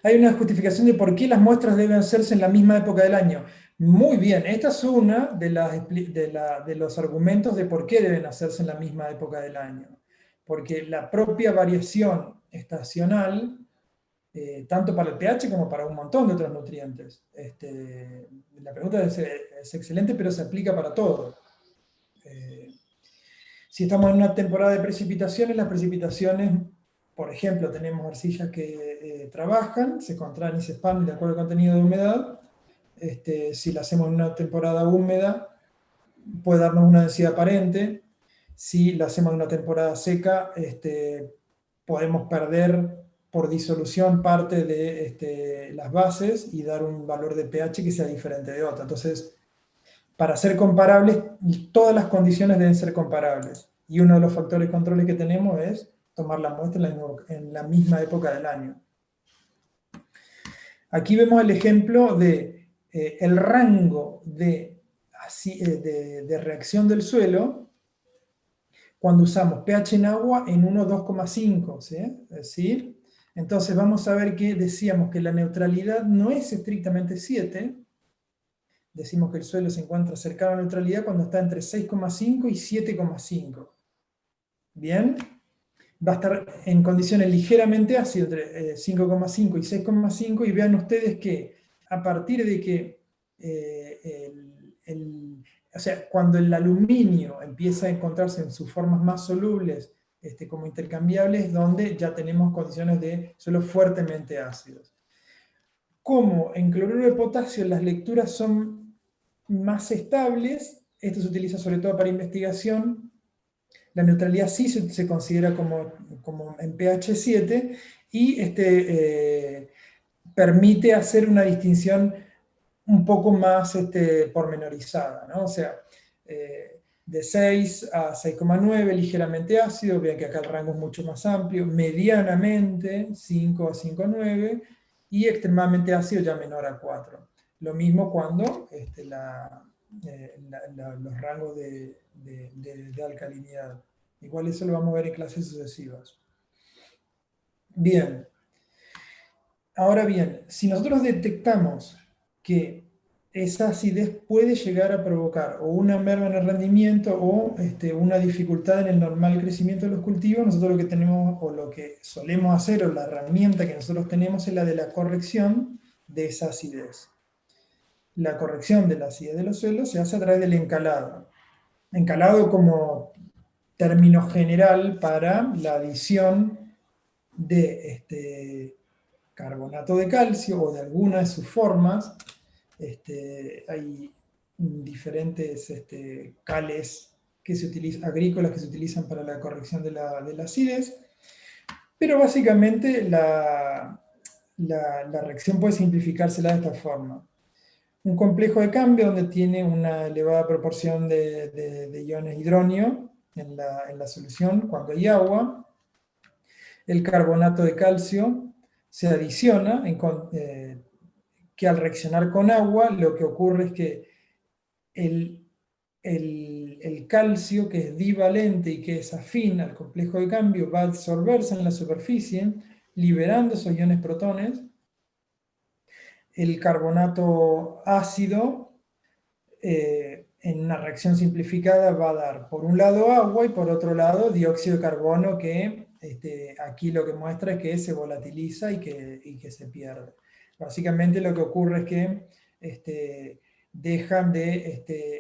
hay una justificación de por qué las muestras deben hacerse en la misma época del año. Muy bien, esta es una de los argumentos de por qué deben hacerse en la misma época del año. Porque la propia variación estacional, tanto para el pH como para un montón de otros nutrientes. La pregunta es excelente, pero se aplica para todo. Si estamos en una temporada de precipitaciones, las precipitaciones, por ejemplo, tenemos arcillas que trabajan, se contraen y se expanden de acuerdo al contenido de humedad. Si la hacemos en una temporada húmeda, puede darnos una densidad aparente. Si la hacemos en una temporada seca, podemos perder por disolución parte de las bases y dar un valor de pH que sea diferente de otra. Entonces, para ser comparables, todas las condiciones deben ser comparables. Y uno de los factores controles que tenemos es tomar la muestra en la misma época del año. Aquí vemos el ejemplo de el rango de reacción del suelo cuando usamos pH en agua en 1,2,5, ¿sí? Es decir, entonces vamos a ver que decíamos que la neutralidad no es estrictamente 7, decimos que el suelo se encuentra cercano a la neutralidad cuando está entre 6,5 y 7,5. Bien, va a estar en condiciones ligeramente ácidas entre 5,5 y 6,5, y vean ustedes que a partir de que o sea, cuando el aluminio empieza a encontrarse en sus formas más solubles, como intercambiables, donde ya tenemos condiciones de suelos fuertemente ácidos. Como en cloruro de potasio las lecturas son más estables, esto se utiliza sobre todo para investigación, la neutralidad sí se considera como en pH 7, y permite hacer una distinción un poco más pormenorizada, ¿no? O sea, de 6 a 6,9 ligeramente ácido, vean que acá el rango es mucho más amplio, medianamente 5 a 5,9, y extremadamente ácido ya menor a 4. Lo mismo cuando los rangos de alcalinidad. Igual eso lo vamos a ver en clases sucesivas. Bien. Ahora bien, si nosotros detectamos que esa acidez puede llegar a provocar o una merma en el rendimiento o una dificultad en el normal crecimiento de los cultivos, nosotros lo que tenemos, o lo que solemos hacer, o la herramienta que nosotros tenemos, es la de la corrección de esa acidez. La corrección de la acidez de los suelos se hace a través del encalado. Encalado como término general para la adición de carbonato de calcio o de alguna de sus formas. Hay diferentes cales que se utilizan, agrícolas que se utilizan para la corrección de la acidez, pero básicamente la reacción puede simplificársela de esta forma. Un complejo de cambio donde tiene una elevada proporción de iones hidronio en la solución cuando hay agua, el carbonato de calcio se adiciona, que al reaccionar con agua lo que ocurre es que el calcio, que es divalente y que es afín al complejo de cambio, va a absorberse en la superficie, liberando esos iones protones. El carbonato ácido, en una reacción simplificada, va a dar por un lado agua y por otro lado dióxido de carbono, que aquí lo que muestra es que se volatiliza y que se pierde. Básicamente lo que ocurre es que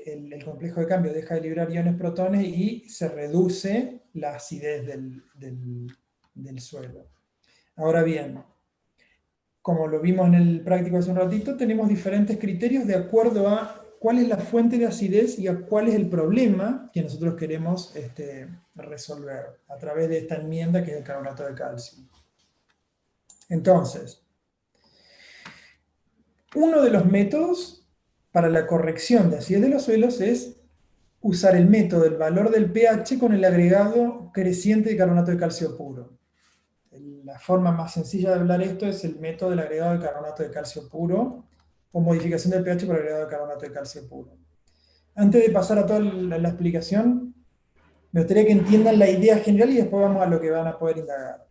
el complejo de cambio deja de liberar iones protones y se reduce la acidez del suelo. Ahora bien, como lo vimos en el práctico hace un ratito, tenemos diferentes criterios de acuerdo a cuál es la fuente de acidez y a cuál es el problema que nosotros queremos resolver a través de esta enmienda, que es el carbonato de calcio. Entonces, uno de los métodos para la corrección de acidez de los suelos es usar el método del valor del pH con el agregado creciente de carbonato de calcio puro. La forma más sencilla de hablar esto es el método del agregado de carbonato de calcio puro, o modificación del pH por agregado de carbonato de calcio puro. Antes de pasar a toda la explicación, me gustaría que entiendan la idea general y después vamos a lo que van a poder indagar.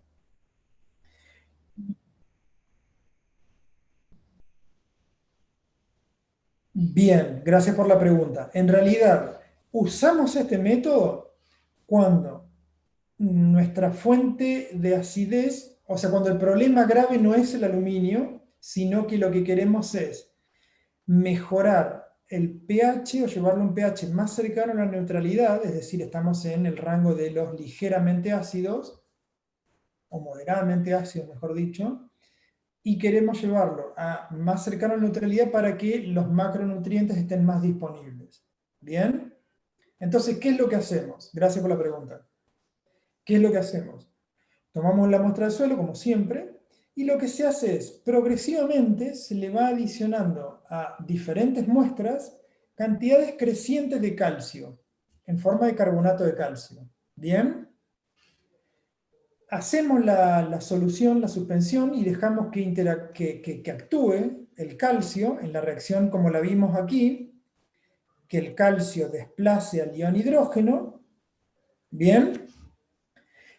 Bien, gracias por la pregunta. En realidad, usamos este método cuando nuestra fuente de acidez, o sea, cuando el problema grave no es el aluminio, sino que lo que queremos es mejorar el pH o llevarlo a un pH más cercano a la neutralidad, es decir, estamos en el rango de los ligeramente ácidos, o moderadamente ácidos, mejor dicho, y queremos llevarlo a más cercano a la neutralidad para que los macronutrientes estén más disponibles. ¿Bien? Entonces, ¿qué es lo que hacemos? Gracias por la pregunta. ¿Qué es lo que hacemos? Tomamos la muestra de suelo, como siempre, y lo que se hace es, progresivamente se le va adicionando a diferentes muestras cantidades crecientes de calcio, en forma de carbonato de calcio. ¿Bien? Hacemos la solución, la suspensión, y dejamos que actúe el calcio en la reacción como la vimos aquí, que el calcio desplace al ion hidrógeno. ¿Bien?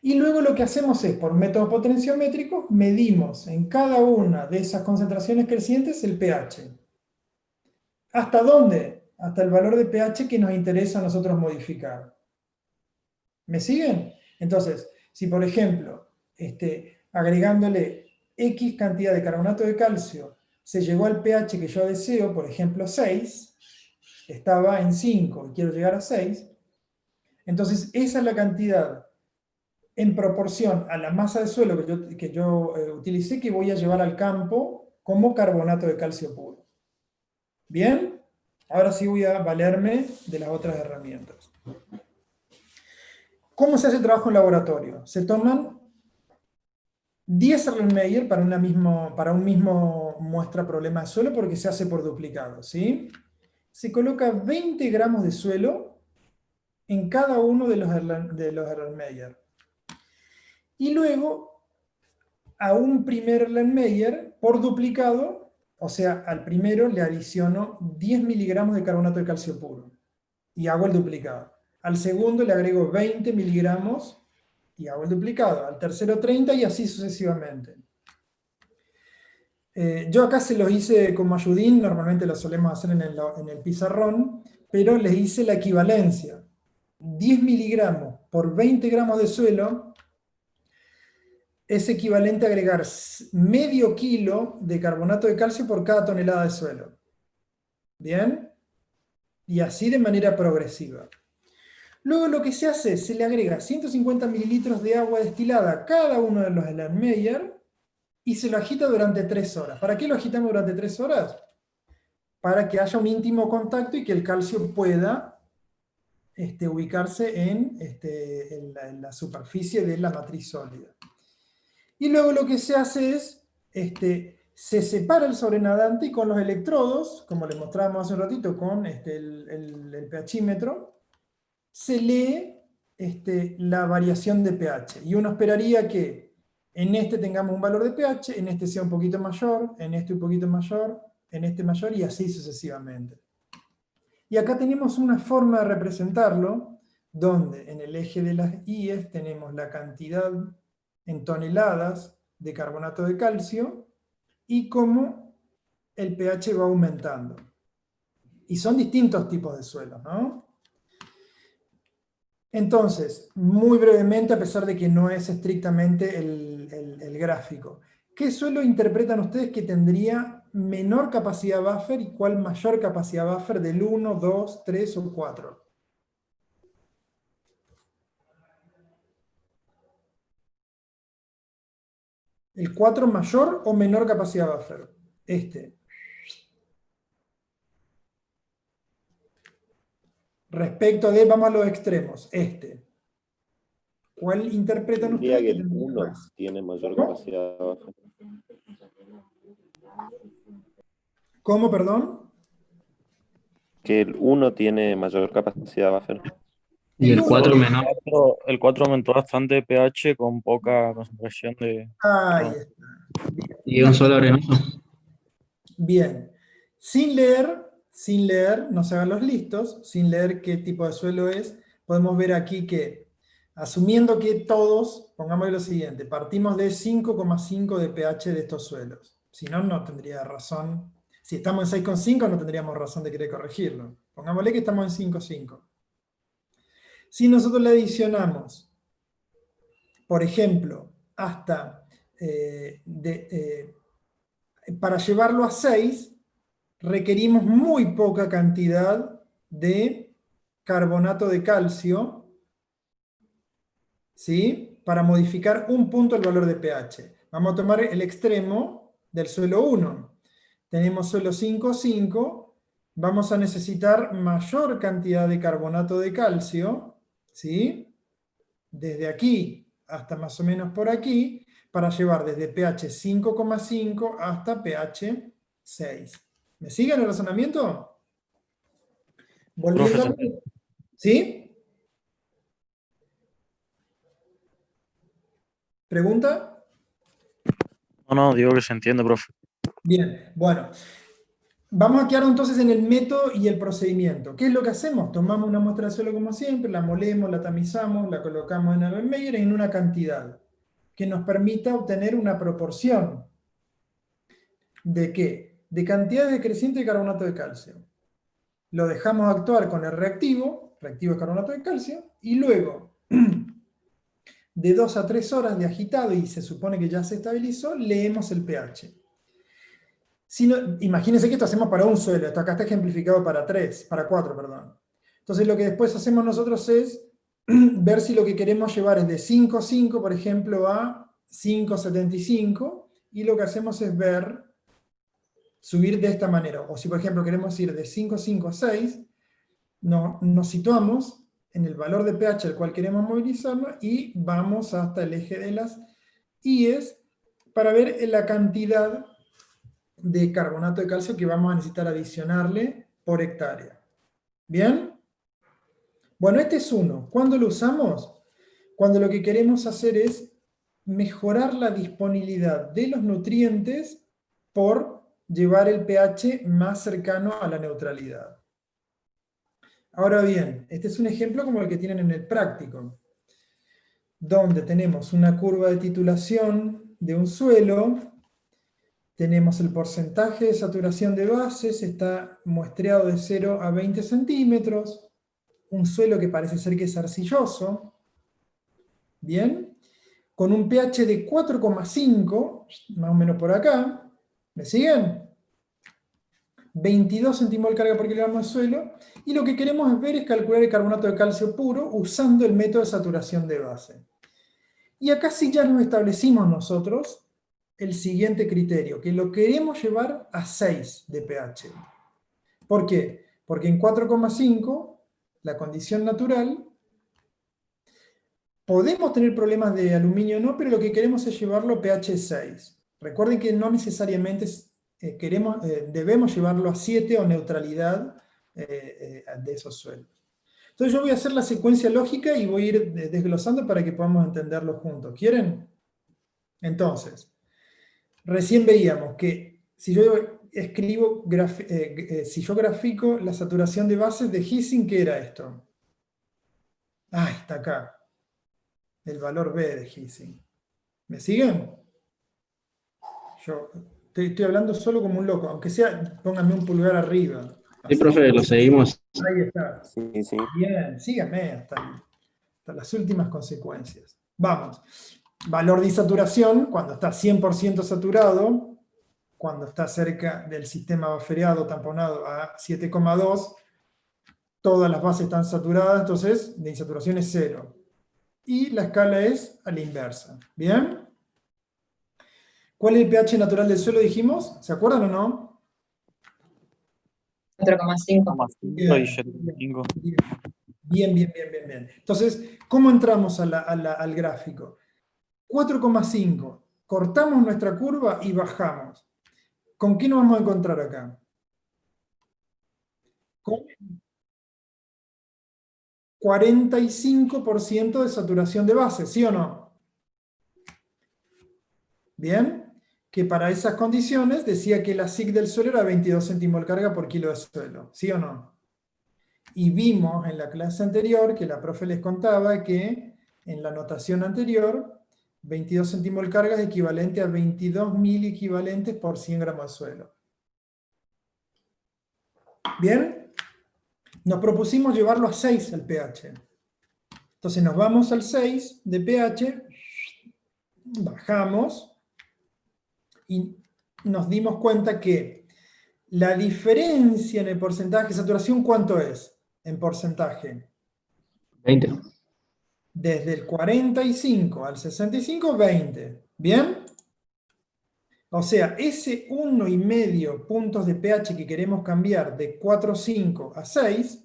Y luego lo que hacemos es, por método potenciométrico, medimos en cada una de esas concentraciones crecientes el pH. ¿Hasta dónde? Hasta el valor de pH que nos interesa a nosotros modificar. ¿Me siguen? Entonces, si por ejemplo, agregándole X cantidad de carbonato de calcio, se llegó al pH que yo deseo, por ejemplo 6, estaba en 5 y quiero llegar a 6, entonces esa es la cantidad en proporción a la masa de suelo que yo utilicé, que voy a llevar al campo como carbonato de calcio puro. ¿Bien? Ahora sí voy a valerme de las otras herramientas. ¿Cómo se hace el trabajo en laboratorio? Se toman 10 Erlenmeyer para un mismo muestra problema de suelo, porque se hace por duplicado, ¿sí? Se coloca 20 gramos de suelo en cada uno de los Erlenmeyer. Y luego, a un primer Erlenmeyer, por duplicado, o sea, al primero le adiciono 10 miligramos de carbonato de calcio puro. Y hago el duplicado. Al segundo le agrego 20 miligramos y hago el duplicado. Al tercero 30 y así sucesivamente. Yo acá se los hice con Mayudín, normalmente lo solemos hacer en el pizarrón, pero les hice la equivalencia. 10 miligramos por 20 gramos de suelo es equivalente a agregar medio kilo de carbonato de calcio por cada tonelada de suelo. ¿Bien? Y así de manera progresiva. Luego lo que se hace es, se le agrega 150 mililitros de agua destilada a cada uno de los Erlenmeyer y se lo agita durante 3 horas. ¿Para qué lo agitamos durante 3 horas? Para que haya un íntimo contacto y que el calcio pueda ubicarse en la superficie de la matriz sólida. Y luego lo que se hace es, se separa el sobrenadante y con los electrodos, como les mostrábamos hace un ratito con el pHímetro, se lee la variación de pH. Y uno esperaría que en este tengamos un valor de pH, en este sea un poquito mayor, en este un poquito mayor, en este mayor y así sucesivamente. Y acá tenemos una forma de representarlo, donde en el eje de las I's tenemos la cantidad en toneladas de carbonato de calcio y cómo el pH va aumentando. Y son distintos tipos de suelos, ¿no? Entonces, muy brevemente, a pesar de que no es estrictamente el gráfico, ¿qué suelo interpretan ustedes que tendría menor capacidad buffer y cuál mayor capacidad buffer del 1, 2, 3 o 4? ¿El 4 mayor o menor capacidad buffer? Respecto de, vamos a los extremos, ¿cuál interpretan Diría ustedes que que el tendría 1 más? tiene mayor ¿Cómo? capacidad buffer. ¿Cómo, perdón? Que el 1 tiene mayor capacidad buffer. Y el 4 menor. El 4 aumentó bastante pH con poca concentración de... Ahí está. Y un suelo arenoso. Bien. Sin leer, no se hagan los listos, sin leer qué tipo de suelo es, podemos ver aquí que, asumiendo que todos, pongamos lo siguiente, partimos de 5,5 de pH de estos suelos. Si no, no tendría razón. Si estamos en 6,5 no tendríamos razón de querer corregirlo. Pongámosle que estamos en 5,5. Si nosotros le adicionamos, por ejemplo, hasta, para llevarlo a 6, requerimos muy poca cantidad de carbonato de calcio, ¿sí? Para modificar un punto el valor de pH. Vamos a tomar el extremo del suelo 1. Tenemos suelo 5,5, vamos a necesitar mayor cantidad de carbonato de calcio, ¿sí? Desde aquí hasta más o menos por aquí, para llevar desde pH 5,5 hasta pH 6. ¿Me siguen el razonamiento? Volviendo a... ¿Sí? ¿Pregunta? No, digo que se entiende, profe. Bien, bueno. Vamos a quedar entonces en el método y el procedimiento. ¿Qué es lo que hacemos? Tomamos una muestra de suelo como siempre, la molemos, la tamizamos, la colocamos en Erlenmeyer en una cantidad que nos permita obtener una proporción. ¿De qué? De cantidades decrecientes de carbonato de calcio. Lo dejamos actuar con el reactivo de carbonato de calcio, y luego de 2 a 3 horas de agitado, y se supone que ya se estabilizó, leemos el pH. Imagínense que esto hacemos para un suelo, esto acá está ejemplificado para 4, perdón. Entonces lo que después hacemos nosotros es ver si lo que queremos llevar es de 5,5, por ejemplo, a 5,75, y lo que hacemos es subir de esta manera. O si, por ejemplo, queremos ir de 5,5 a 6, nos situamos en el valor de pH al cual queremos movilizarnos y vamos hasta el eje de las IES para ver la cantidad de carbonato de calcio que vamos a necesitar adicionarle por hectárea. ¿Bien? Bueno, este es uno. ¿Cuándo lo usamos? Cuando lo que queremos hacer es mejorar la disponibilidad de los nutrientes por llevar el pH más cercano a la neutralidad. Ahora bien, este es un ejemplo como el que tienen en el práctico, donde tenemos una curva de titulación de un suelo, tenemos el porcentaje de saturación de bases, está muestreado de 0 a 20 centímetros, un suelo que parece ser que es arcilloso, ¿bien? Con un pH de 4,5, más o menos por acá, ¿me siguen? 22 centimol carga por kilogramo de suelo, y lo que queremos ver es calcular el carbonato de calcio puro usando el método de saturación de base. Y acá sí ya nos establecimos nosotros el siguiente criterio, que lo queremos llevar a 6 de pH. ¿Por qué? Porque en 4,5, la condición natural, podemos tener problemas de aluminio o no, pero lo que queremos es llevarlo a pH 6. Recuerden que no necesariamente debemos llevarlo a 7 o neutralidad de esos suelos. Entonces yo voy a hacer la secuencia lógica y voy a ir desglosando para que podamos entenderlo juntos. ¿Quieren? Entonces, recién veíamos que si yo grafico la saturación de bases de Hissing, ¿qué era esto? Ah, está acá. El valor B de Hissing. ¿Me siguen? Yo estoy hablando solo como un loco, aunque sea, pónganme un pulgar arriba. Sí, profe, lo seguimos. Ahí está. Sí, sí. Bien, síganme hasta las últimas consecuencias. Vamos. Valor de insaturación, cuando está 100% saturado, cuando está cerca del sistema buffereado, tamponado a 7,2, todas las bases están saturadas, entonces de insaturación es 0. Y la escala es a la inversa. ¿Bien? ¿Cuál es el pH natural del suelo, dijimos? ¿Se acuerdan o no? 4,5. Bien. Entonces, ¿cómo entramos al gráfico? 4,5. Cortamos nuestra curva y bajamos. ¿Con qué nos vamos a encontrar acá? Con 45% de saturación de base, ¿sí o no? Bien. Que para esas condiciones decía que la SIC del suelo era 22 centimol carga por kilo de suelo, ¿sí o no? Y vimos en la clase anterior, que la profe les contaba, que en la notación anterior, 22 centimol carga es equivalente a 22.000 equivalentes por 100 gramos de suelo. ¿Bien? Nos propusimos llevarlo a 6 el pH. Entonces nos vamos al 6 de pH, bajamos, y nos dimos cuenta que la diferencia en el porcentaje de saturación, ¿cuánto es en porcentaje? 20. Desde el 45 al 65, 20. ¿Bien? O sea, ese 1,5 puntos de pH que queremos cambiar de 4,5 a 6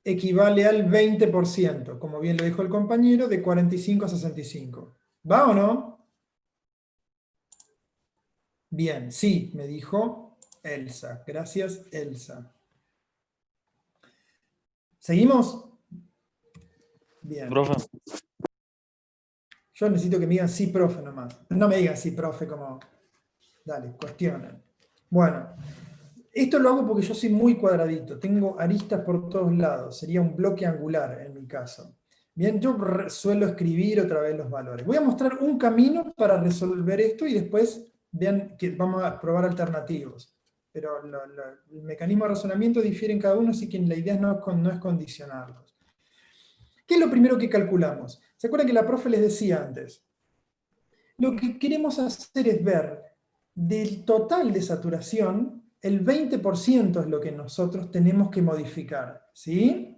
equivale al 20%, como bien lo dijo el compañero, de 45 a 65. ¿Va o no? Bien, sí, me dijo Elsa. Gracias, Elsa. ¿Seguimos? Bien. Profe, Yo necesito que me digan sí, profe, nomás. No me digan sí, profe, como... Dale, cuestionen. Bueno, esto lo hago porque yo soy muy cuadradito. Tengo aristas por todos lados. Sería un bloque angular en mi caso. Bien, yo suelo escribir otra vez los valores. Voy a mostrar un camino para resolver esto y después vean que vamos a probar alternativos. Pero el mecanismo de razonamiento difiere en cada uno, así que la idea no es condicionarlos. ¿Qué es lo primero que calculamos? ¿Se acuerdan que la profe les decía antes? Lo que queremos hacer es ver Del total de saturación, el 20% es lo que nosotros tenemos que modificar, ¿sí?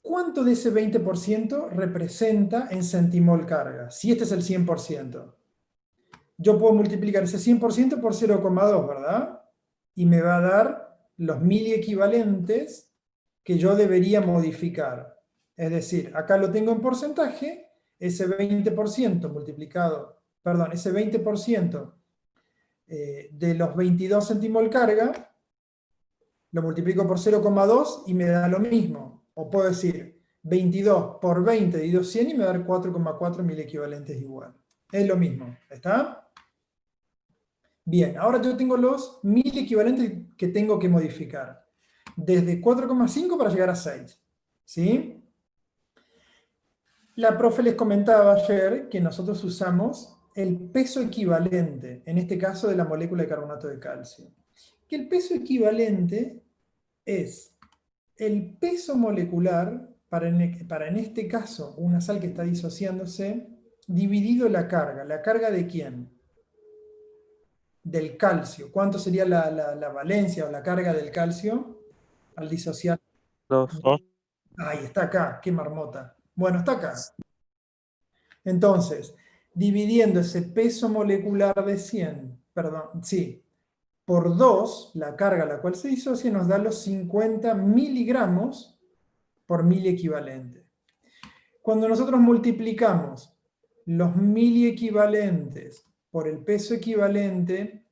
¿Cuánto de ese 20% representa en centimol carga? Si este es el 100%. Yo puedo multiplicar ese 100% por 0,2, ¿verdad? Y me va a dar los miliequivalentes que yo debería modificar. Es decir, acá lo tengo en porcentaje, ese 20% multiplicado, perdón, ese 20% de los 22 centimol carga, lo multiplico por 0,2 y me da lo mismo. O puedo decir 22 por 20 dividido 100 y me da 4,4 miliequivalentes igual. Es lo mismo, ¿está? Bien, ahora yo tengo los miliequivalentes que tengo que modificar. Desde 4,5 para llegar a 6. ¿Sí? La profe les comentaba ayer que nosotros usamos el peso equivalente, en este caso de la molécula de carbonato de calcio. Que el peso equivalente es el peso molecular, para en este caso una sal que está disociándose, dividido la carga. ¿La carga de quién? Del calcio. ¿Cuánto sería la valencia o la carga del calcio al disociar? 2. Ahí está acá, qué marmota. Bueno, está acá. Entonces, dividiendo ese peso molecular de 100, perdón, sí, por 2, la carga a la cual se disocia nos da los 50 miligramos por miliequivalente. Cuando nosotros multiplicamos los miliequivalentes por el peso equivalente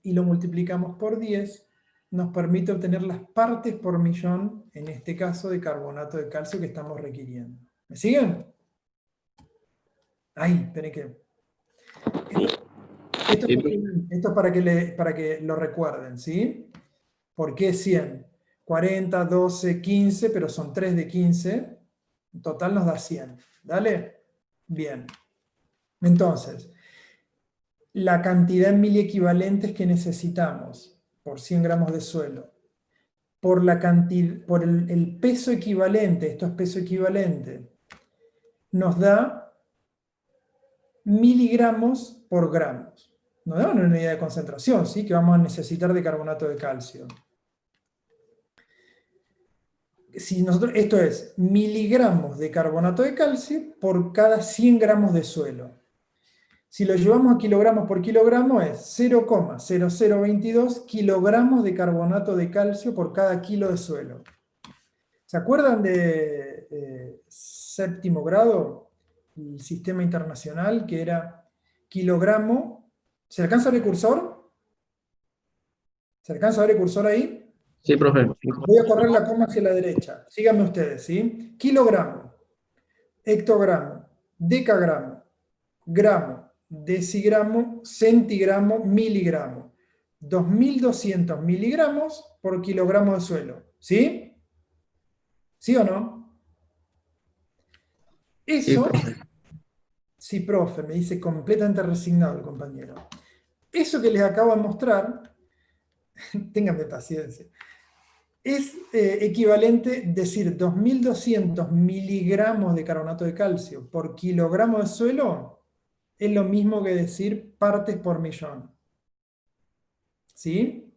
y lo multiplicamos por 10, nos permite obtener las partes por millón, en este caso de carbonato de calcio que estamos requiriendo. ¿Me siguen? Ay, esperen que... Esto es para que lo recuerden, ¿sí? ¿Por qué 100? 40, 12, 15, pero son 3 de 15. En total nos da 100. ¿Dale? Bien. Entonces, la cantidad en miliequivalentes que necesitamos por 100 gramos de suelo, por el peso equivalente, esto es peso equivalente, nos da miligramos por gramos. Nos da una unidad de concentración, ¿sí? Que vamos a necesitar de carbonato de calcio. Esto es miligramos de carbonato de calcio por cada 100 gramos de suelo. Si lo llevamos a kilogramos por kilogramo es 0,0022 kilogramos de carbonato de calcio por cada kilo de suelo. ¿Se acuerdan de séptimo grado? El sistema internacional que era kilogramo. ¿Se alcanza a ver el cursor? ¿Se alcanza a ver el cursor ahí? Sí, profe. Voy a correr la coma hacia la derecha. Síganme ustedes, ¿sí? Kilogramo, hectogramo, decagramo, gramo, decigramo, centigramo, miligramo. 2.200 miligramos por kilogramo de suelo. ¿Sí? ¿Sí o no? Eso... Sí, profe, me dice completamente resignado el compañero. Eso que les acabo de mostrar, ténganme paciencia, es equivalente, decir 2.200 miligramos de carbonato de calcio por kilogramo de suelo, es lo mismo que decir partes por millón. ¿Sí?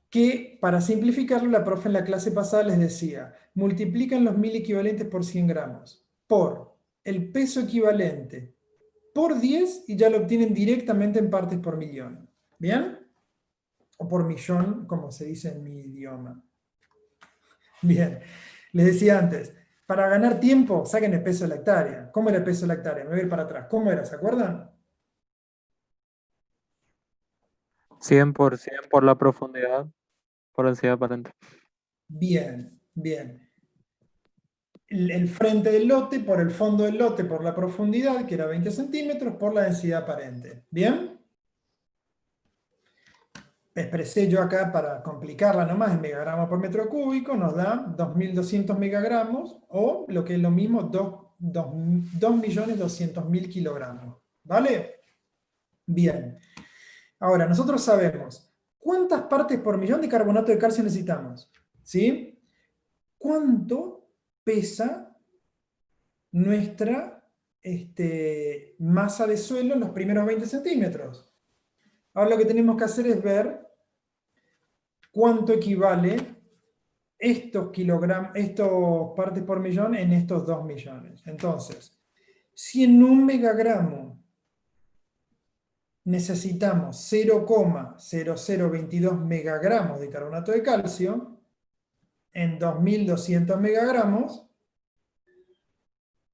Que, para simplificarlo, la profe en la clase pasada les decía, multiplican los 1.000 equivalentes por 100 gramos, por el peso equivalente, por 10, y ya lo obtienen directamente en partes por millón. ¿Bien? O por millón, como se dice en mi idioma. Bien, les decía antes, para ganar tiempo, saquen el peso de la hectárea. ¿Cómo era el peso de la hectárea? Me voy a ir para atrás. ¿Cómo era? ¿Se acuerdan? 100 por la profundidad, por densidad aparente. Bien, bien. El frente del lote por el fondo del lote por la profundidad, que era 20 centímetros, por la densidad aparente. ¿Bien? Expresé yo acá para complicarla nomás en megagramos por metro cúbico, nos da 2.200 megagramos, o lo que es lo mismo, 2.200.000 kilogramos. ¿Vale? Bien. Ahora, nosotros sabemos cuántas partes por millón de carbonato de calcio necesitamos. ¿Sí? ¿Cuánto pesa nuestra masa de suelo en los primeros 20 centímetros. Ahora lo que tenemos que hacer es ver cuánto equivale estos partes por millón en estos 2 millones. Entonces, si en un megagramo necesitamos 0,0022 megagramos de carbonato de calcio, en 2200 megagramos,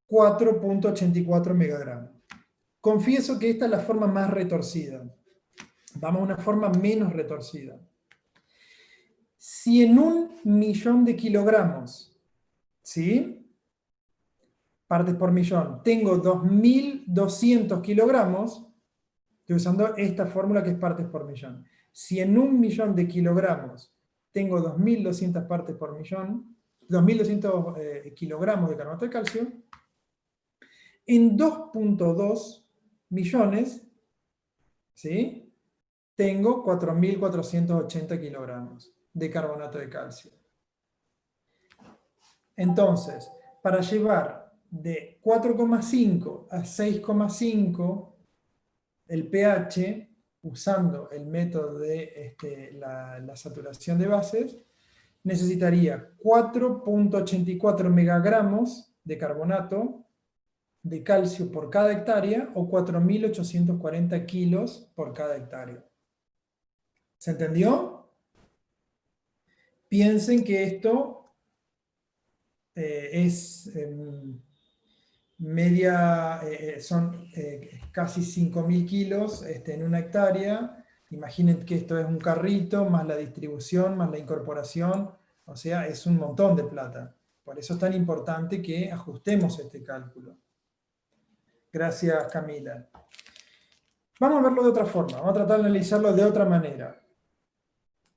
4,84 megagramos. Confieso que esta es la forma más retorcida. Vamos a una forma menos retorcida. Si en 1.000.000 de kilogramos, ¿sí?, partes por millón, tengo 2.200 kilogramos, estoy usando esta fórmula que es partes por millón. Si en 1.000.000 de kilogramos tengo 2.200 partes por millón, 2.200 kilogramos de carbonato de calcio, en 2,2 millones, ¿sí?, tengo 4.480 kilogramos de carbonato de calcio. Entonces, para llevar de 4,5 a 6,5 el pH, usando el método de la saturación de bases, necesitaría 4,84 megagramos de carbonato de calcio por cada hectárea o 4.840 kilos por cada hectárea. ¿Se entendió? Piensen que esto es son casi 5.000 kilos en una hectárea. Imaginen que esto es un carrito, más la distribución, más la incorporación, o sea, es un montón de plata. Por eso es tan importante que ajustemos este cálculo. Gracias, Camila. Vamos a verlo de otra forma, vamos a tratar de analizarlo de otra manera.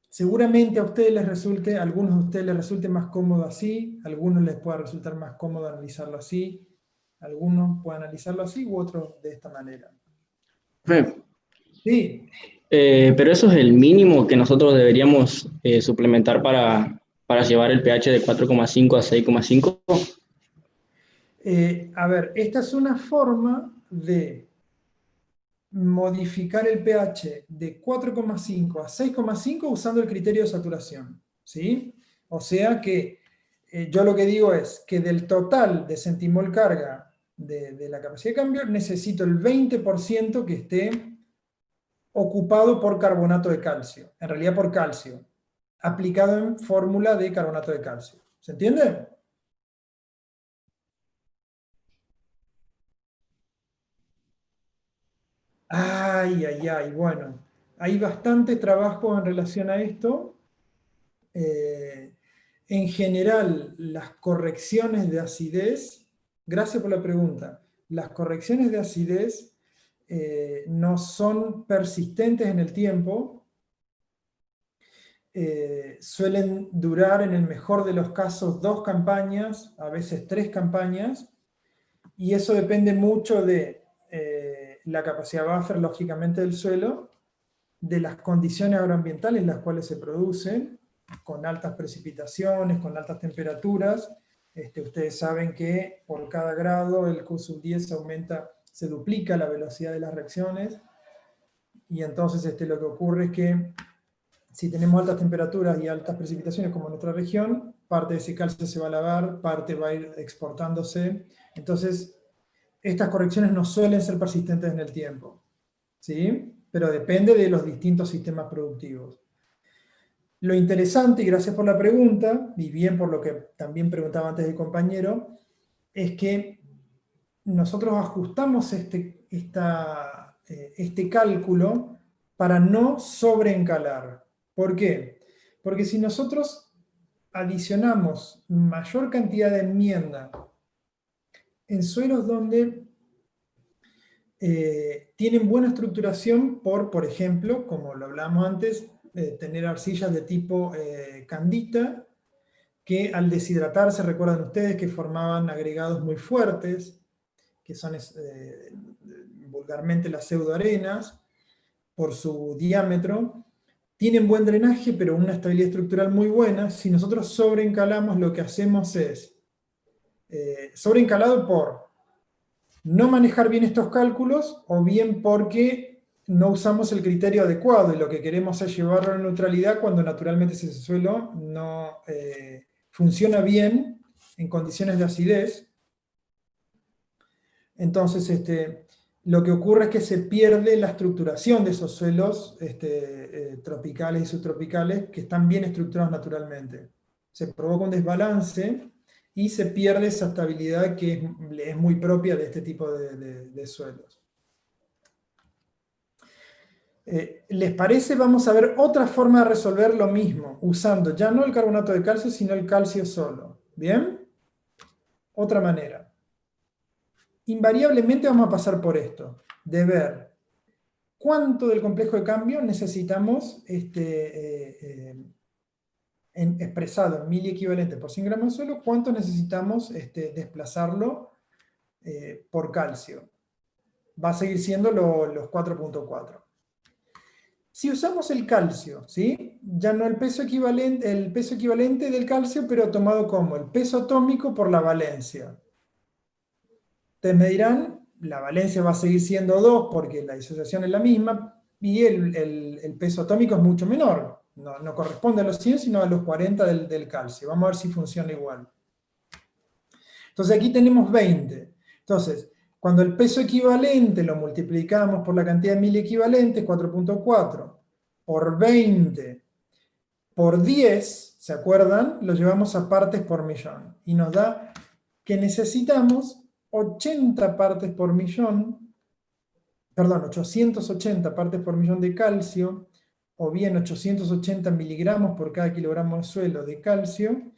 Seguramente a ustedes les resulte, a algunos de ustedes les resulte más cómodo así, a algunos les pueda resultar más cómodo analizarlo así, algunos pueden analizarlo así u otros de esta manera. Sí. Pero eso es el mínimo que nosotros deberíamos suplementar para llevar el pH de 4,5 a 6,5. A ver, esta es una forma de modificar el pH de 4,5 a 6,5 usando el criterio de saturación, ¿sí? O sea que yo lo que digo es que del total de centimol carga de la capacidad de cambio, necesito el 20% que esté ocupado por carbonato de calcio, en realidad por calcio, aplicado en fórmula de carbonato de calcio. ¿Se entiende? Bueno, hay bastante trabajo en relación a esto. En general, las correcciones de acidez, gracias por la pregunta, las correcciones de acidez no son persistentes en el tiempo, suelen durar en el mejor de los casos 2 campañas, a veces 3 campañas, y eso depende mucho de la capacidad buffer, lógicamente, del suelo, de las condiciones agroambientales en las cuales se producen, con altas precipitaciones, con altas temperaturas. Ustedes saben que por cada grado el Q10 aumenta, se duplica la velocidad de las reacciones, y entonces lo que ocurre es que si tenemos altas temperaturas y altas precipitaciones como en nuestra región, parte de ese calcio se va a lavar, parte va a ir exportándose. Entonces, estas correcciones no suelen ser persistentes en el tiempo, ¿sí? Pero depende de los distintos sistemas productivos. Lo interesante, y gracias por la pregunta, y bien por lo que también preguntaba antes el compañero, es que nosotros ajustamos este cálculo para no sobreencalar. ¿Por qué? Porque si nosotros adicionamos mayor cantidad de enmienda en suelos donde tienen buena estructuración por ejemplo, como lo hablamos antes, tener arcillas de tipo candita, que al deshidratarse, recuerdan ustedes que formaban agregados muy fuertes, que son vulgarmente las pseudoarenas, por su diámetro, tienen buen drenaje, pero una estabilidad estructural muy buena. Si nosotros sobreencalamos, lo que hacemos es, sobreencalado por no manejar bien estos cálculos, o bien porque no usamos el criterio adecuado y lo que queremos es llevarlo a la neutralidad cuando naturalmente ese suelo no funciona bien en condiciones de acidez. Entonces, lo que ocurre es que se pierde la estructuración de esos suelos tropicales y subtropicales que están bien estructurados naturalmente. Se provoca un desbalance y se pierde esa estabilidad que es muy propia de este tipo de suelos. ¿Les parece? Vamos a ver otra forma de resolver lo mismo, usando ya no el carbonato de calcio, sino el calcio solo. ¿Bien? Otra manera. Invariablemente vamos a pasar por esto, de ver cuánto del complejo de cambio necesitamos expresado en mili equivalente por 100 gramos de suelo, cuánto necesitamos desplazarlo por calcio. Va a seguir siendo los 4.4. Si usamos el calcio, ¿sí? Ya no el peso equivalente del calcio, pero tomado como el peso atómico por la valencia. Ustedes me dirán, la valencia va a seguir siendo 2 porque la disociación es la misma, y el peso atómico es mucho menor. No corresponde a los 100, sino a los 40 del calcio. Vamos a ver si funciona igual. Entonces aquí tenemos 20. Entonces, cuando el peso equivalente lo multiplicamos por la cantidad de mil equivalentes, 4.4, por 20, por 10, ¿se acuerdan? Lo llevamos a partes por millón. Y nos da que necesitamos 80 partes por millón, perdón, 880 partes por millón de calcio, o bien 880 miligramos por cada kilogramo de suelo de calcio,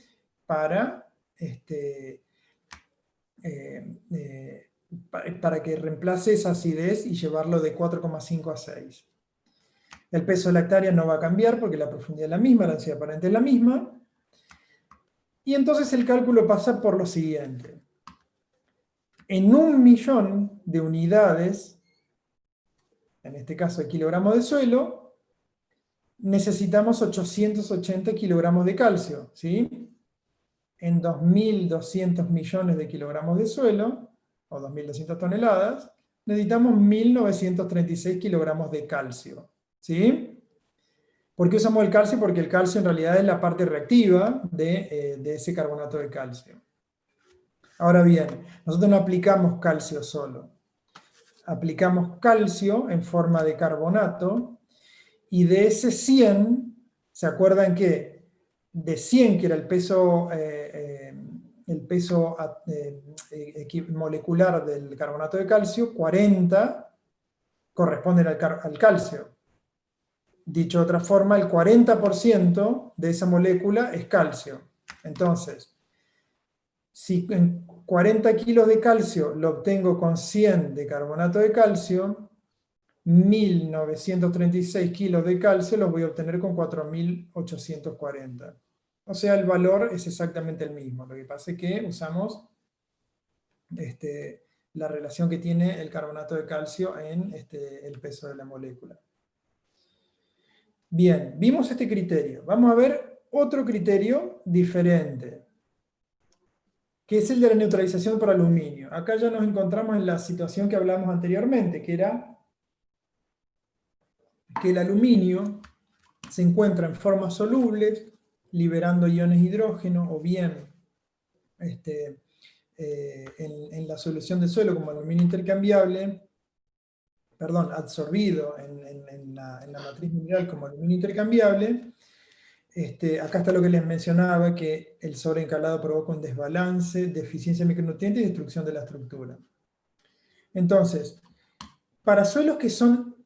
para que reemplace esa acidez y llevarlo de 4,5 a 6. El peso de la hectárea no va a cambiar porque la profundidad es la misma, la densidad aparente es la misma. Y entonces el cálculo pasa por lo siguiente. En 1 millón de unidades, en este caso de kilogramos de suelo, necesitamos 880 kilogramos de calcio, ¿sí? En 2.200 millones de kilogramos de suelo, o 2.200 toneladas, necesitamos 1.936 kilogramos de calcio, ¿sí? ¿Por qué usamos el calcio? Porque el calcio en realidad es la parte reactiva de ese carbonato de calcio. Ahora bien, nosotros no aplicamos calcio solo. Aplicamos calcio en forma de carbonato, y de ese 100, ¿se acuerdan que de 100, que era el peso molecular del carbonato de calcio, 40 corresponden al calcio? Dicho de otra forma, el 40% de esa molécula es calcio. Entonces, si en 40 kilos de calcio lo obtengo con 100 de carbonato de calcio, 1.936 kilos de calcio los voy a obtener con 4.840. O sea, el valor es exactamente el mismo. Lo que pasa es que usamos la relación que tiene el carbonato de calcio en el peso de la molécula. Bien, vimos este criterio. Vamos a ver otro criterio diferente, que es el de la neutralización por aluminio. Acá ya nos encontramos en la situación que hablamos anteriormente, que era que el aluminio se encuentra en formas solubles, liberando iones de hidrógeno, o bien en la solución de suelo como aluminio intercambiable, perdón, absorbido en la matriz mineral como aluminio intercambiable. Acá está lo que les mencionaba, que el sobreencalado provoca un desbalance, deficiencia de micronutrientes y destrucción de la estructura. Entonces, para suelos que son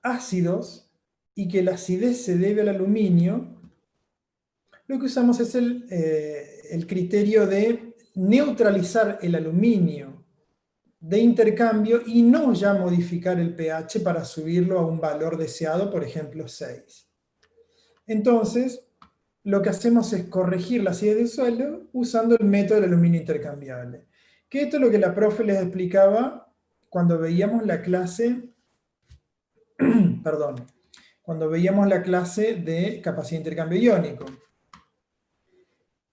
ácidos y que la acidez se debe al aluminio, lo que usamos es el criterio de neutralizar el aluminio de intercambio y no ya modificar el pH para subirlo a un valor deseado, por ejemplo 6. Entonces, lo que hacemos es corregir la acidez del suelo usando el método del aluminio intercambiable. Que esto es lo que la profe les explicaba cuando veíamos la clase, perdón, cuando veíamos la clase de capacidad de intercambio iónico.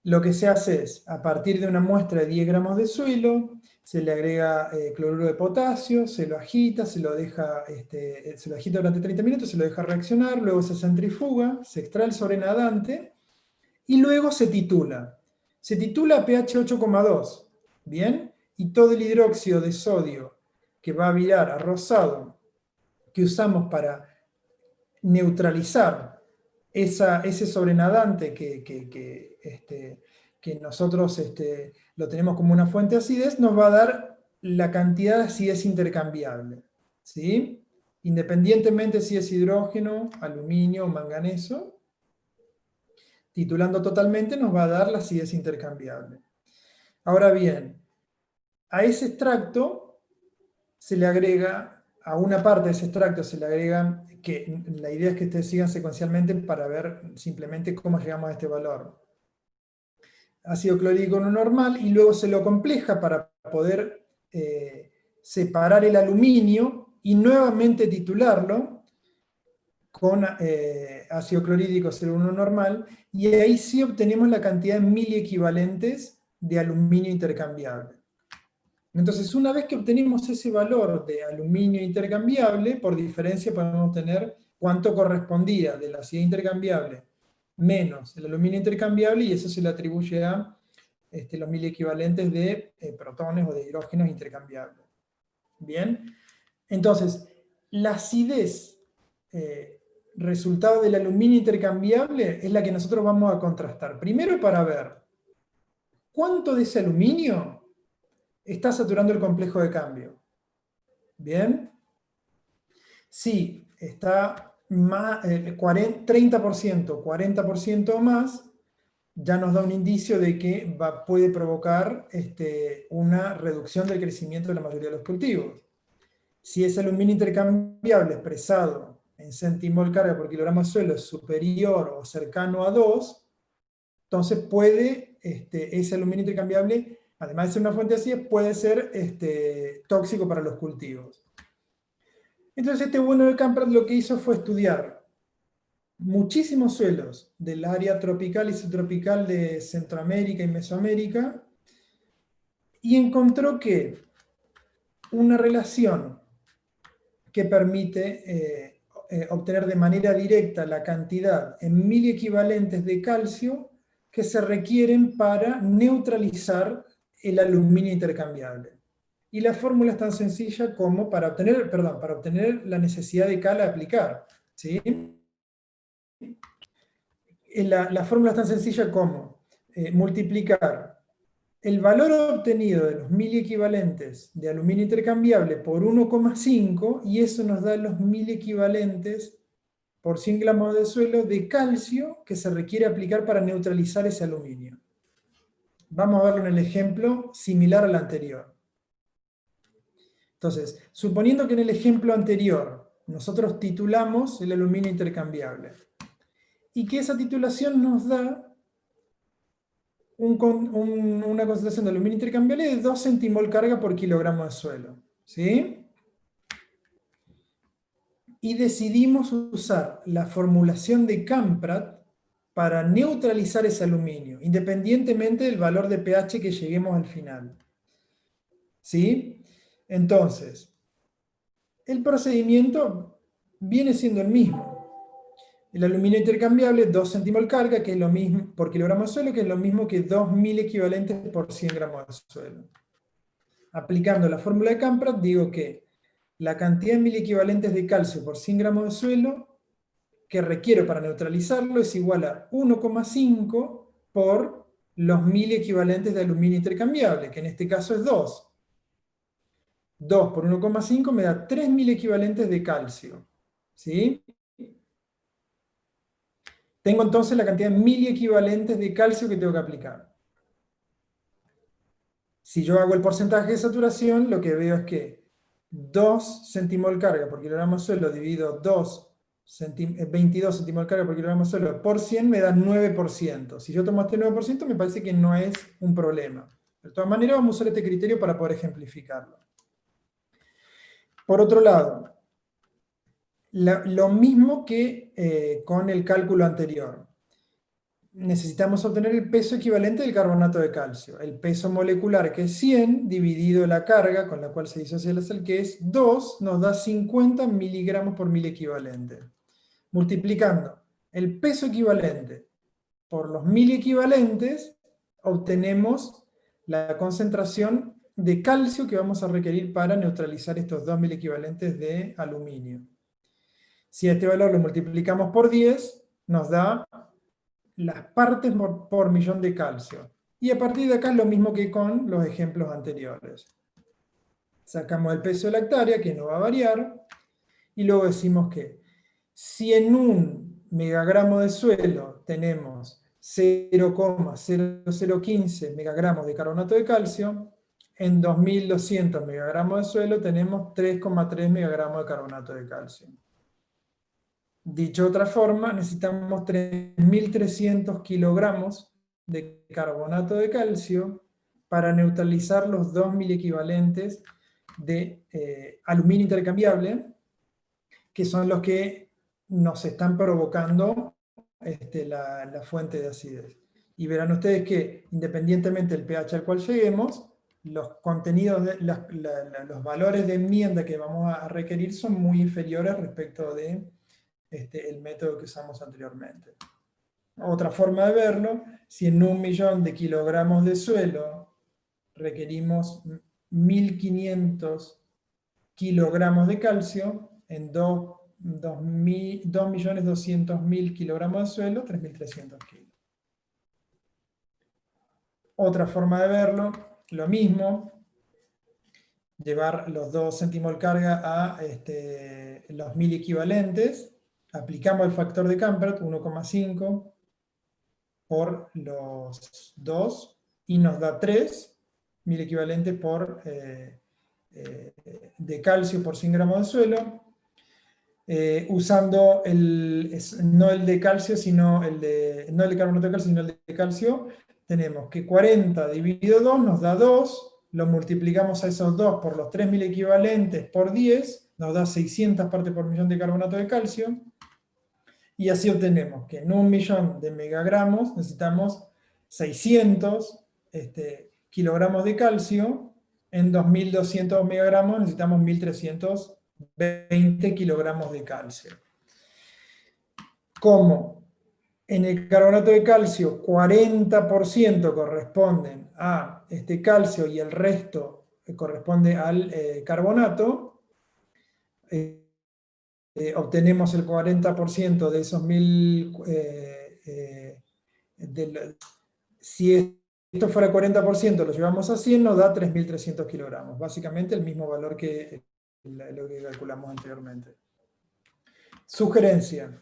lo que se hace es, a partir de una muestra de 10 gramos de suelo, se le agrega cloruro de potasio, se lo agita, se lo agita durante 30 minutos, se lo deja reaccionar, luego se centrifuga, se extrae el sobrenadante, y luego se titula. Se titula a pH 8,2, ¿bien? Y todo el hidróxido de sodio que va a virar a rosado, que usamos para neutralizar ese sobrenadante que nosotros lo tenemos como una fuente de acidez, nos va a dar la cantidad de acidez intercambiable, ¿sí? Independientemente si es hidrógeno, aluminio o manganeso, titulando totalmente nos va a dar la acidez intercambiable. Ahora bien, a ese extracto se le agrega, a una parte de ese extracto se le agrega, que la idea es que ustedes sigan secuencialmente para ver simplemente cómo llegamos a este valor. Ácido clorhídrico no normal, y luego se lo compleja para poder separar el aluminio y nuevamente titularlo con ácido clorhídrico 0,1 normal, y ahí sí obtenemos la cantidad de miliequivalentes de aluminio intercambiable. Entonces, una vez que obtenemos ese valor de aluminio intercambiable, por diferencia podemos obtener cuánto correspondía de la acidez intercambiable menos el aluminio intercambiable, y eso se le atribuye a los miliequivalentes de protones o de hidrógenos intercambiables. Bien, entonces, la acidez resultado del aluminio intercambiable es la que nosotros vamos a contrastar. Primero para ver cuánto de ese aluminio está saturando el complejo de cambio. ¿Bien? Si está más, 30%, 40% o más, ya nos da un indicio de que puede provocar una reducción del crecimiento de la mayoría de los cultivos. Si ese aluminio intercambiable expresado en centimol carga por kilogramo de suelo es superior o cercano a 2, entonces puede ese aluminio intercambiable, además de ser una fuente de acidez, puede ser tóxico para los cultivos. Entonces bueno de Camprad lo que hizo fue estudiar muchísimos suelos del área tropical y subtropical de Centroamérica y Mesoamérica, y encontró que una relación que permite obtener de manera directa la cantidad en miliequivalentes de calcio que se requieren para neutralizar el aluminio intercambiable. Y la fórmula es tan sencilla como para obtener la necesidad de K a aplicar, ¿sí? La fórmula es tan sencilla como multiplicar el valor obtenido de los miliequivalentes de aluminio intercambiable por 1,5, y eso nos da los miliequivalentes por 100 gramos de suelo de calcio que se requiere aplicar para neutralizar ese aluminio. Vamos a verlo en el ejemplo similar al anterior. Entonces, suponiendo que en el ejemplo anterior nosotros titulamos el aluminio intercambiable, y que esa titulación nos da una concentración de aluminio intercambiable de 2 centimol carga por kilogramo de suelo, ¿sí? Y decidimos usar la formulación de Camprad para neutralizar ese aluminio, independientemente del valor de pH que lleguemos al final, ¿sí? Entonces, el procedimiento viene siendo el mismo. El aluminio intercambiable, 2 centimol carga, que es lo mismo por kilogramo de suelo, que es lo mismo que 2.000 equivalentes por 100 gramos de suelo. Aplicando la fórmula de Camprad, digo que la cantidad de miliequivalentes de calcio por 100 gramos de suelo que requiero para neutralizarlo es igual a 1,5 por los 1.000 equivalentes de aluminio intercambiable, que en este caso es 2. 2 por 1,5 me da 3.000 equivalentes de calcio, ¿sí? Tengo entonces la cantidad de miliequivalentes de calcio que tengo que aplicar. Si yo hago el porcentaje de saturación, lo que veo es que 2 centimol carga por kilogramo de suelo dividido 22 centimol carga por kilogramo de suelo por 100 me da 9%. Si yo tomo este 9%, me parece que no es un problema. De todas maneras, vamos a usar este criterio para poder ejemplificarlo. Por otro lado, lo mismo que con el cálculo anterior. necesitamos obtener el peso equivalente del carbonato de calcio. El peso molecular, que es 100, dividido la carga con la cual se disocia la sal, que es 2, nos da 50 miligramos por mil equivalente. Multiplicando el peso equivalente por los 1000 equivalentes, obtenemos la concentración de calcio que vamos a requerir para neutralizar estos 2000 equivalentes de aluminio. Si a este valor lo multiplicamos por 10, nos da las partes por millón de calcio. Y a partir de acá es lo mismo que con los ejemplos anteriores. Sacamos el peso de la hectárea, que no va a variar, y luego decimos que si en un megagramo de suelo tenemos 0,0015 megagramos de carbonato de calcio, en 2200 megagramos de suelo tenemos 3,3 megagramos de carbonato de calcio. Dicho de otra forma, necesitamos 3.300 kilogramos de carbonato de calcio para neutralizar los 2.000 equivalentes de aluminio intercambiable, que son los que nos están provocando la fuente de acidez. Y verán ustedes que, independientemente del pH al cual lleguemos, los contenidos, los valores de enmienda que vamos a requerir son muy inferiores respecto de el método que usamos anteriormente. Otra forma de verlo, si en 1.000.000 de kilogramos de suelo requerimos 1.500 kilogramos de calcio, en 2.200.000 kilogramos de suelo, 3.300 kilos. Otra forma de verlo, lo mismo, llevar los 2 centimol carga a los 1000 equivalentes, aplicamos el factor de Campbell, 1,5 por los 2, y nos da 3.000 equivalentes de calcio por 100 gramos de suelo, usando no el de calcio, sino no el de carbonato de calcio, sino el de calcio. Tenemos que 40 dividido 2 nos da 2, lo multiplicamos a esos 2 por los 3.000 equivalentes por 10, nos da 600 partes por millón de carbonato de calcio, y así obtenemos que en 1.000.000 de megagramos necesitamos 600 kilogramos de calcio, en 2.200 megagramos necesitamos 1.320 kilogramos de calcio. Como en el carbonato de calcio 40% corresponden a este calcio y el resto corresponde al carbonato, obtenemos el 40% de esos 1000, si esto fuera 40%, lo llevamos a 100, nos da 3.300 kilogramos, básicamente el mismo valor que lo que calculamos anteriormente. Sugerencia.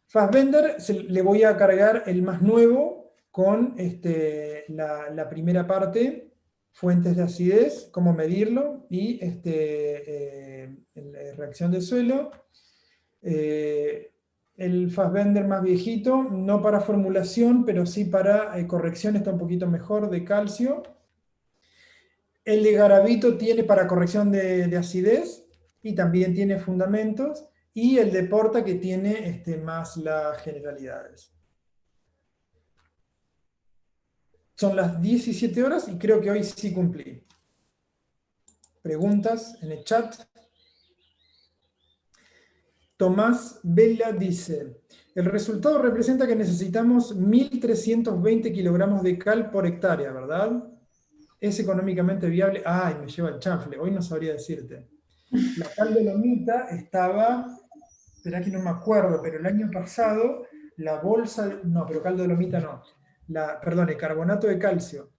Fassbender le voy a cargar el más nuevo con la primera parte, fuentes de acidez, cómo medirlo, y reacción de suelo. El Fassbender más viejito, no para formulación, pero sí para corrección, está un poquito mejor, de calcio. El de Garavito tiene para corrección de acidez, y también tiene fundamentos, y el de Porta que tiene más las generalidades. Son las 17 horas y creo que hoy sí cumplí. ¿Preguntas en el chat? Tomás Vela dice, el resultado representa que necesitamos 1.320 kilogramos de cal por hectárea, ¿verdad? ¿Es económicamente viable? Ay, me lleva el chanfle, hoy no sabría decirte. La cal de lomita estaba, espera que no me acuerdo, pero el año pasado la bolsa, no, pero cal de lomita no, perdón, el carbonato de calcio.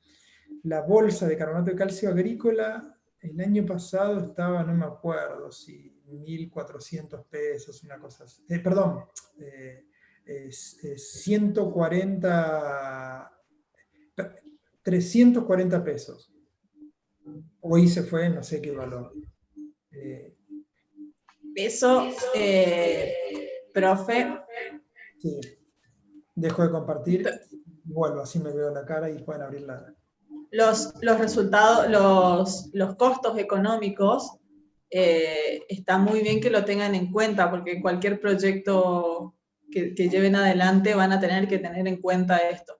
La bolsa de carbonato de calcio agrícola el año pasado estaba, no me acuerdo si 1.400 pesos, una cosa así. Perdón, 340 pesos. Hoy se fue, no sé qué valor. Peso, profe. Sí. Dejo de compartir, vuelvo, así me veo la cara y pueden abrir la... Los resultados, los costos económicos, está muy bien que lo tengan en cuenta, porque cualquier proyecto que lleven adelante van a tener que tener en cuenta esto.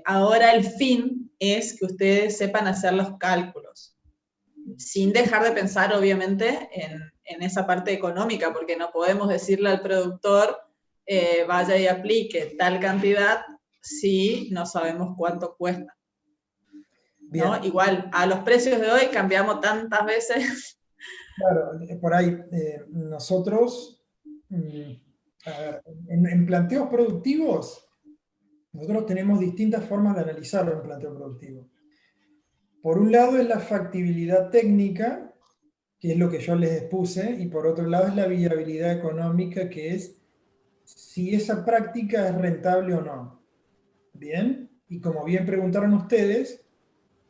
Ahora el fin es que ustedes sepan hacer los cálculos, sin dejar de pensar, obviamente, en esa parte económica, porque no podemos decirle al productor, vaya y aplique tal cantidad si no sabemos cuánto cuesta. Bien. ¿No? Igual, a los precios de hoy cambiamos tantas veces. Claro, por ahí, nosotros, a ver, en planteos productivos, nosotros tenemos distintas formas de analizar un planteo productivo. Por un lado es la factibilidad técnica, que es lo que yo les expuse, y por otro lado es la viabilidad económica, que es si esa práctica es rentable o no. Bien, y como bien preguntaron ustedes,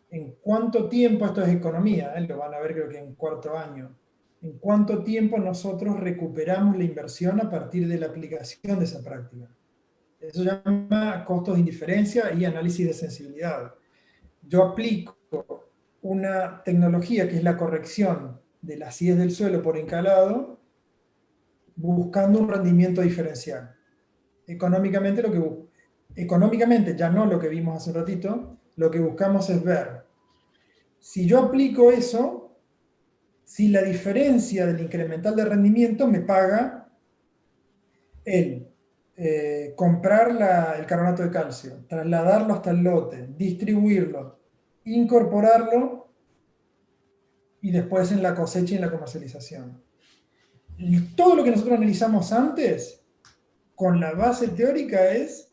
¿en cuánto tiempo, esto es economía, lo van a ver creo que en cuarto año, en cuánto tiempo nosotros recuperamos la inversión a partir de la aplicación de esa práctica? Eso se llama costos de indiferencia y análisis de sensibilidad. Yo aplico una tecnología que es la corrección de la acidez del suelo por encalado, buscando un rendimiento diferencial. Económicamente, económicamente, ya no lo que vimos hace un ratito, lo que buscamos es ver si yo aplico eso, si la diferencia del incremental de rendimiento me paga el comprar el carbonato de calcio, trasladarlo hasta el lote, distribuirlo, incorporarlo y después en la cosecha y en la comercialización. Y todo lo que nosotros analizamos antes, con la base teórica, es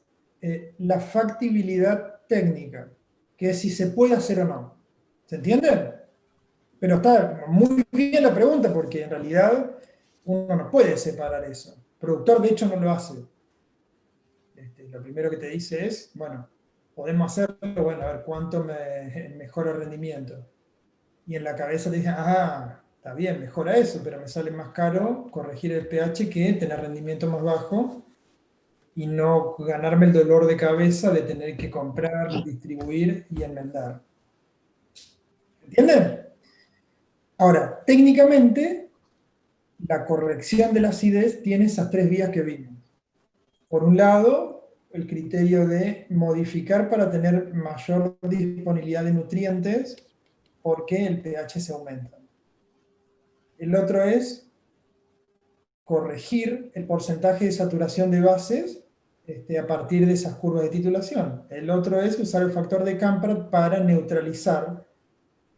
la factibilidad técnica, que es si se puede hacer o no. ¿Se entiende? Pero está muy bien la pregunta, porque en realidad uno no puede separar eso. El productor, de hecho, no lo hace. Lo primero que te dice es, bueno, podemos hacerlo, bueno, a ver cuánto me mejora el rendimiento. Y en la cabeza te dicen, está bien, mejora eso, pero me sale más caro corregir el pH que tener rendimiento más bajo y no ganarme el dolor de cabeza de tener que comprar, distribuir y enmendar. ¿Entienden? Ahora, técnicamente, la corrección de la acidez tiene esas tres vías que vimos. Por un lado, el criterio de modificar para tener mayor disponibilidad de nutrientes porque el pH se aumenta. El otro es corregir el porcentaje de saturación de bases a partir de esas curvas de titulación. El otro es usar el factor de Camprad para neutralizar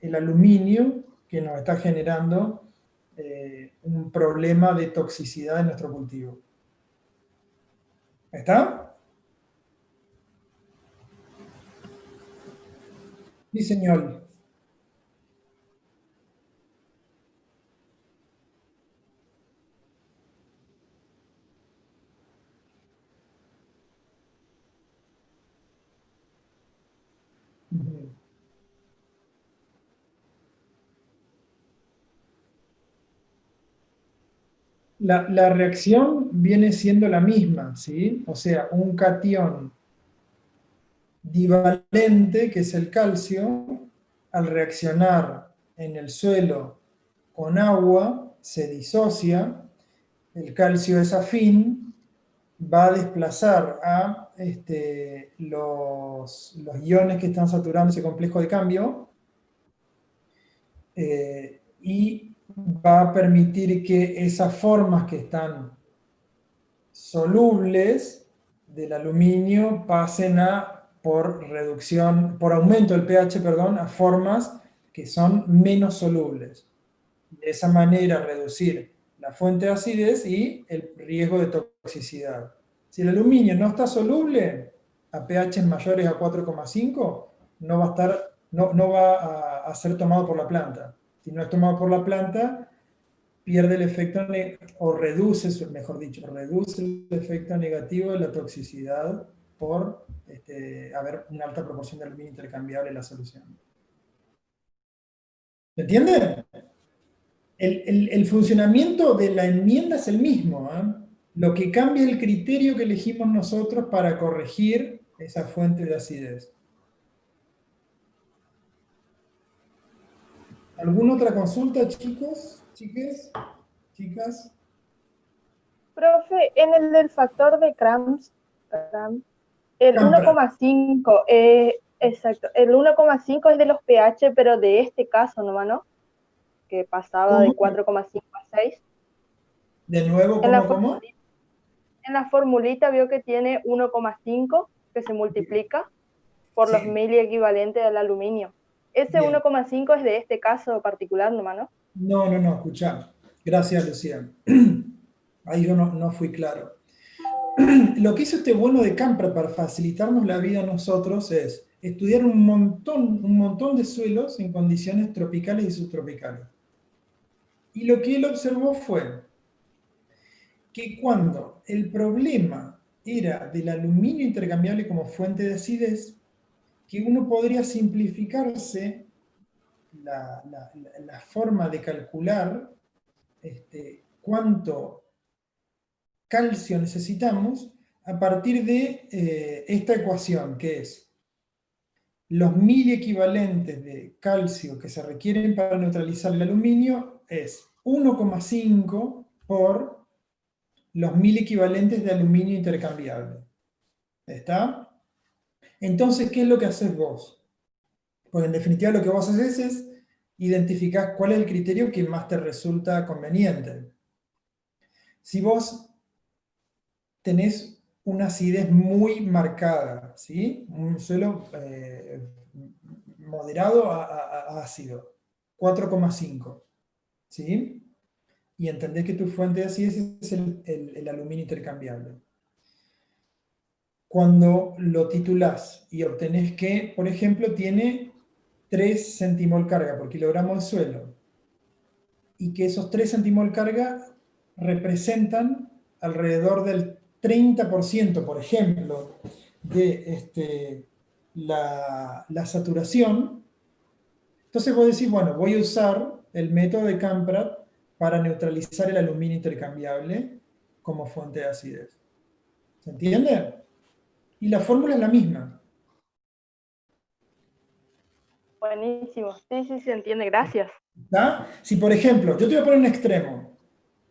el aluminio que nos está generando un problema de toxicidad en nuestro cultivo. ¿Está? Sí, señor. La reacción viene siendo la misma, ¿sí? O sea, un catión divalente, que es el calcio, al reaccionar en el suelo con agua, se disocia, el calcio es afín, va a desplazar a los iones que están saturando ese complejo de cambio y va a permitir que esas formas que están solubles del aluminio pasen por aumento del pH, perdón, a formas que son menos solubles. De esa manera reducir la fuente de acidez y el riesgo de toxicidad. Si el aluminio no está soluble a pH mayores a 4,5, no va a ser tomado por la planta. Si no es tomado por la planta, pierde el efecto, o reduce, mejor dicho, reduce el efecto negativo de la toxicidad por haber una alta proporción de aluminio intercambiable en la solución. ¿Me entienden? El funcionamiento de la enmienda es el mismo, ¿eh? Lo que cambia es el criterio que elegimos nosotros para corregir esa fuente de acidez. ¿Alguna otra consulta, chicos? ¿Chiques? ¿Chicas? Profe, en el del factor de Kram's, el Campra. 1,5, exacto, el 1,5 es de los pH, pero de este caso nomás, ¿no? Que pasaba de ¿Cómo? 4,5 a 6. De nuevo, En la ¿cómo? En la formulita veo que tiene 1,5 que se multiplica por los Sí, mili equivalentes al aluminio. Ese bien. 1,5 es de este caso particular nomás, ¿no? No, escuchá. Gracias, Lucía. Ahí yo no fui claro. Lo que hizo este bueno de Campra para facilitarnos la vida a nosotros es estudiar un montón de suelos en condiciones tropicales y subtropicales. Y lo que él observó fue que cuando el problema era del aluminio intercambiable como fuente de acidez, que uno podría simplificarse la forma de calcular cuánto calcio necesitamos a partir de esta ecuación, que es los 1000 equivalentes de calcio que se requieren para neutralizar el aluminio es 1,5 por los 1000 equivalentes de aluminio intercambiable. ¿Está? Entonces, ¿qué es lo que haces vos? Pues en definitiva lo que vos haces es identificar cuál es el criterio que más te resulta conveniente. Si vos tenés una acidez muy marcada, ¿sí? Un suelo moderado a ácido, 4,5, ¿sí? Y entendés que tu fuente de acidez es el aluminio intercambiable. Cuando lo titulás y obtenés que, por ejemplo, tiene 3 centimol carga por kilogramo de suelo, y que esos 3 centimol carga representan alrededor del 30%, por ejemplo, de la saturación, entonces vos decís, bueno, voy a usar el método de Camprad para neutralizar el aluminio intercambiable como fuente de acidez. ¿Se entiende? Y la fórmula es la misma. Buenísimo. Sí, se entiende. Gracias. ¿Está? Si, por ejemplo, yo te voy a poner un extremo,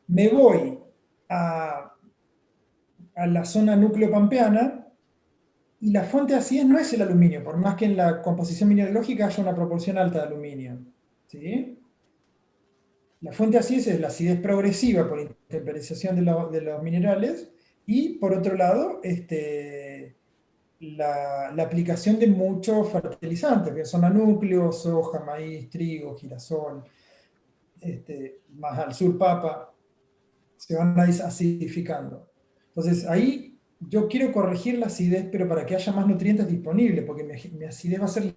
me voy a la zona núcleo pampeana y la fuente de acidez no es el aluminio, por más que en la composición mineralógica haya una proporción alta de aluminio. ¿Sí? La fuente de acidez es la acidez progresiva por intemperización de los minerales y, por otro lado, la aplicación de muchos fertilizantes, que son anúcleos, soja, maíz, trigo, girasol, más al sur papa, se van acidificando. Entonces ahí yo quiero corregir la acidez, pero para que haya más nutrientes disponibles, porque mi acidez va a ser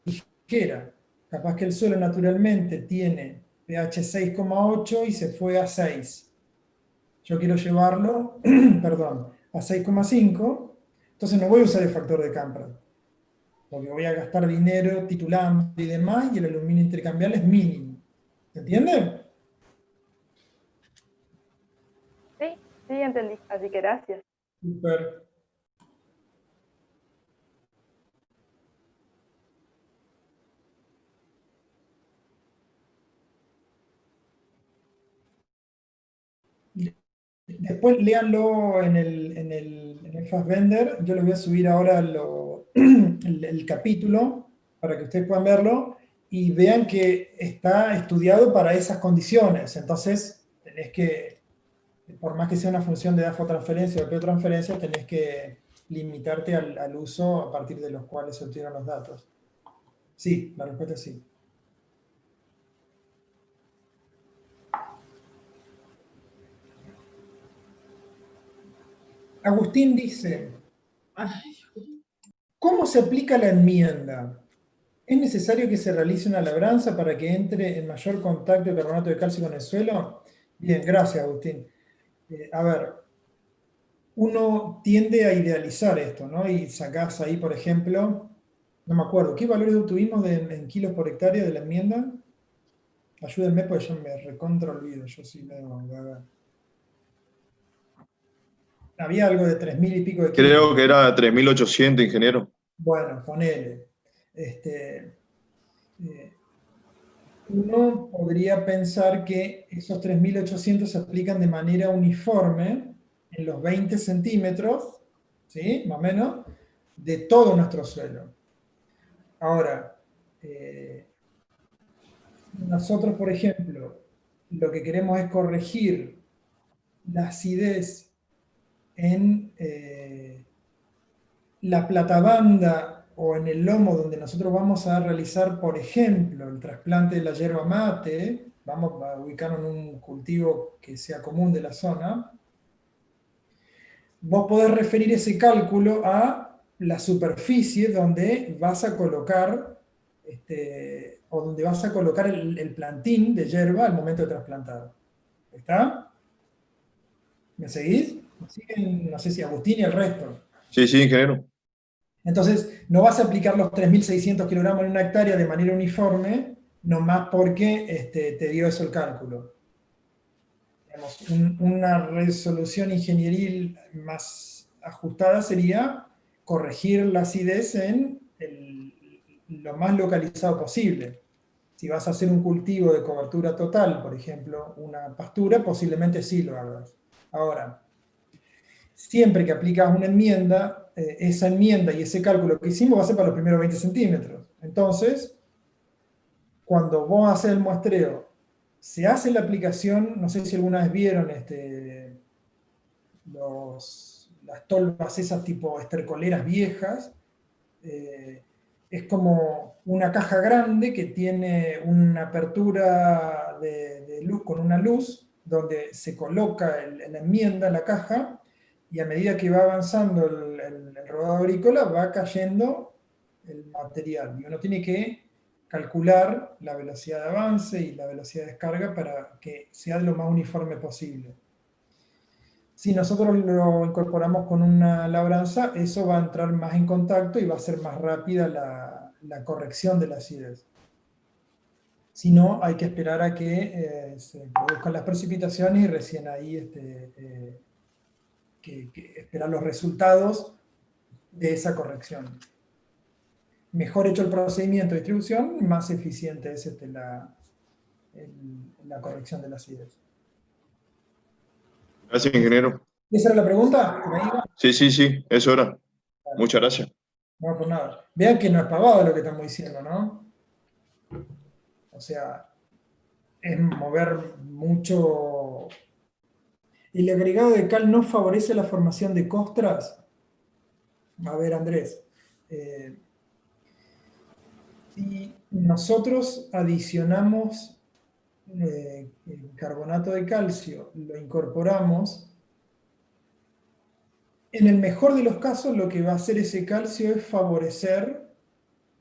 ligera. Capaz que el suelo naturalmente tiene pH 6,8 y se fue a 6. Yo quiero llevarlo, perdón, a 6,5, entonces no voy a usar el factor de Camprad, porque voy a gastar dinero titulando y demás, y el aluminio intercambiable es mínimo. ¿Se entiende? Sí, entendí. Así que gracias. Super. Después léanlo en el Fassbender. Yo les voy a subir ahora el capítulo para que ustedes puedan verlo y vean que está estudiado para esas condiciones. Entonces, tenés que, por más que sea una función de AFO-transferencia o PO-transferencia, tenés que limitarte al uso a partir de los cuales se obtienen los datos. Sí, la respuesta es sí. Agustín dice, ¿cómo se aplica la enmienda? ¿Es necesario que se realice una labranza para que entre en mayor contacto el carbonato de calcio con el suelo? Bien, gracias, Agustín. A ver, uno tiende a idealizar esto, ¿no? Y sacás ahí, por ejemplo, no me acuerdo, ¿qué valores obtuvimos en kilos por hectárea de la enmienda? Ayúdenme, porque yo me recontra olvido, yo sí me gaga. Había algo de 3000 y pico de kilos. Creo que era 3800, ingeniero. Bueno, ponele. uno podría pensar que esos 3.800 se aplican de manera uniforme en los 20 centímetros, ¿sí? Más o menos, de todo nuestro suelo. Ahora, nosotros, por ejemplo, lo que queremos es corregir la acidez en la platabanda o en el lomo donde nosotros vamos a realizar, por ejemplo, el trasplante de la yerba mate. Vamos a ubicarnos en un cultivo que sea común de la zona. Vos podés referir ese cálculo a la superficie donde vas a colocar o donde vas a colocar el plantín de yerba al momento de trasplantar. ¿Está? ¿Me seguís? ¿Me siguen? No sé si Agustín y el resto. Sí, sí, ingeniero. Entonces, no vas a aplicar los 3.600 kilogramos en una hectárea de manera uniforme, nomás porque te dio eso el cálculo. Digamos, una resolución ingenieril más ajustada sería corregir la acidez en lo más localizado posible. Si vas a hacer un cultivo de cobertura total, por ejemplo, una pastura, posiblemente sí lo hagas. Ahora, siempre que aplicas una enmienda, esa enmienda y ese cálculo que hicimos va a ser para los primeros 20 centímetros. Entonces, cuando vos haces el muestreo, se hace la aplicación, no sé si alguna vez vieron las tolvas esas tipo estercoleras viejas, es como una caja grande que tiene una apertura de luz con una luz, donde se coloca la enmienda en la caja, y a medida que va avanzando el rodado agrícola, va cayendo el material. Y uno tiene que calcular la velocidad de avance y la velocidad de descarga para que sea lo más uniforme posible. Si nosotros lo incorporamos con una labranza, eso va a entrar más en contacto y va a ser más rápida la corrección de la acidez. Si no, hay que esperar a que se produzcan las precipitaciones y recién ahí que esperar los resultados de esa corrección. Mejor hecho el procedimiento de distribución, más eficiente es la corrección de la acidez. Gracias, ingeniero. ¿Esa era la pregunta? ¿Por ahí va? Sí, sí, sí, eso era. Claro. Muchas gracias. No, por nada. Vean que no es pavado lo que estamos diciendo, ¿no? O sea, es mover mucho. ¿El agregado de cal no favorece la formación de costras? A ver, Andrés. Si nosotros adicionamos el carbonato de calcio, lo incorporamos, en el mejor de los casos lo que va a hacer ese calcio es favorecer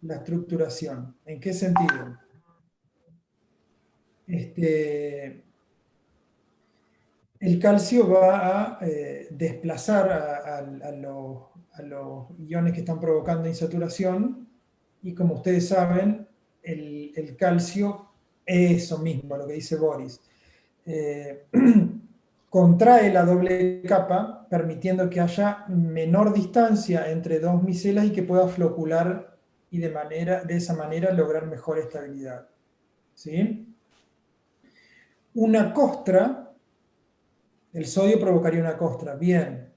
la estructuración. ¿En qué sentido? El calcio va a desplazar a los iones que están provocando insaturación, y como ustedes saben, el calcio es eso mismo, lo que dice Boris. Contrae la doble capa, permitiendo que haya menor distancia entre dos micelas y que pueda flocular y de esa manera lograr mejor estabilidad. ¿Sí? Una costra, el sodio provocaría una costra. Bien,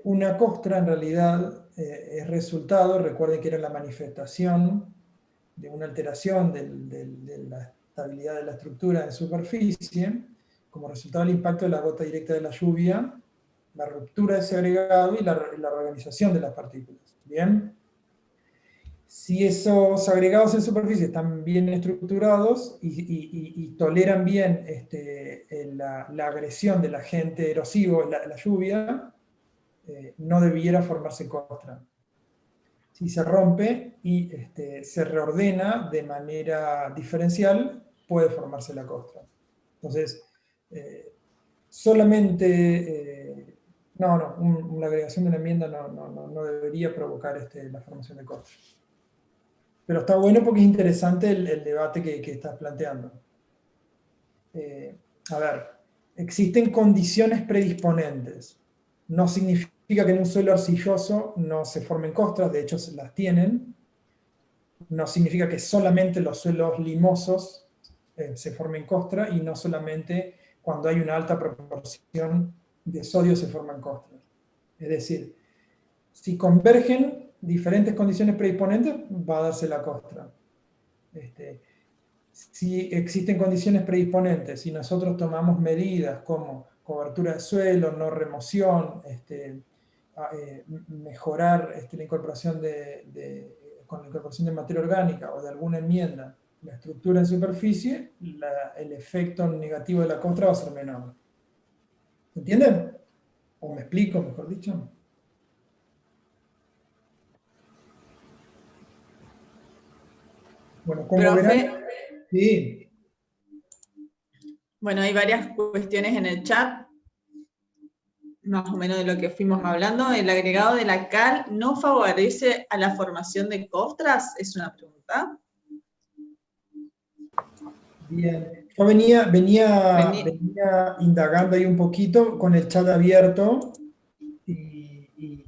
una costra en realidad es resultado, recuerden que era la manifestación de una alteración de la estabilidad de la estructura en superficie, como resultado del impacto de la gota directa de la lluvia, la ruptura de ese agregado y la reorganización de las partículas. Bien. Si esos agregados en superficie están bien estructurados y toleran bien la agresión del agente erosivo, la lluvia, no debiera formarse costra. Si se rompe y se reordena de manera diferencial, puede formarse la costra. Entonces, solamente, la agregación de una enmienda no debería provocar la formación de costra. Pero está bueno porque es interesante el debate que estás planteando. A ver, existen condiciones predisponentes. No significa que en un suelo arcilloso no se formen costras, de hecho las tienen. No significa que solamente los suelos limosos se formen costras, y no solamente cuando hay una alta proporción de sodio se forman costras. Es decir, si convergen diferentes condiciones predisponentes, va a darse la costra. Si existen condiciones predisponentes, si nosotros tomamos medidas como cobertura de suelo, no remoción, mejorar la incorporación con la incorporación de materia orgánica o de alguna enmienda, la estructura en superficie, el efecto negativo de la costra va a ser menor. ¿Entienden? ¿O me explico, mejor dicho? Bueno, como verán, sí. Bueno, hay varias cuestiones en el chat, más o menos de lo que fuimos hablando. ¿El agregado de la cal no favorece a la formación de costras? Es una pregunta. Bien, yo venía indagando ahí un poquito con el chat abierto y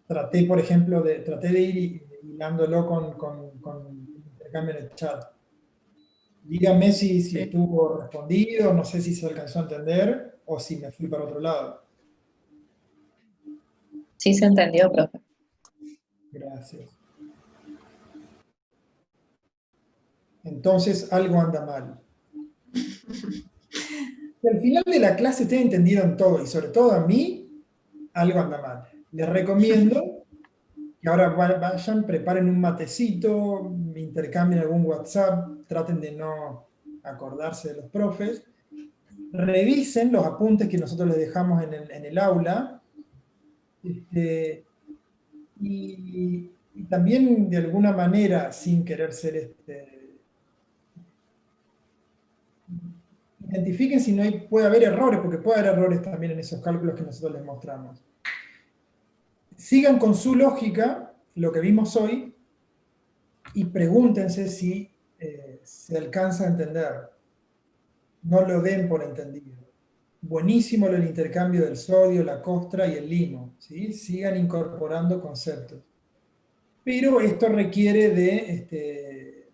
traté, por ejemplo, traté de ir hilándolo con el intercambio en el chat. Dígame si estuvo respondido, no sé si se alcanzó a entender o si me fui para otro lado. Sí se entendió, profe. Gracias. Entonces algo anda mal. Y al final de la clase ustedes entendieron todo, y sobre todo a mí, algo anda mal. Les recomiendo que ahora vayan, preparen un matecito, intercambien algún WhatsApp, traten de no acordarse de los profes, revisen los apuntes que nosotros les dejamos en el aula, y también de alguna manera, sin querer ser identifiquen si no puede haber errores, porque puede haber errores también en esos cálculos que nosotros les mostramos. Sigan con su lógica, lo que vimos hoy, y pregúntense si se alcanza a entender. No lo den por entendido. Buenísimo el intercambio del sodio, la costra y el limo, ¿sí? Sigan incorporando conceptos. Pero esto requiere de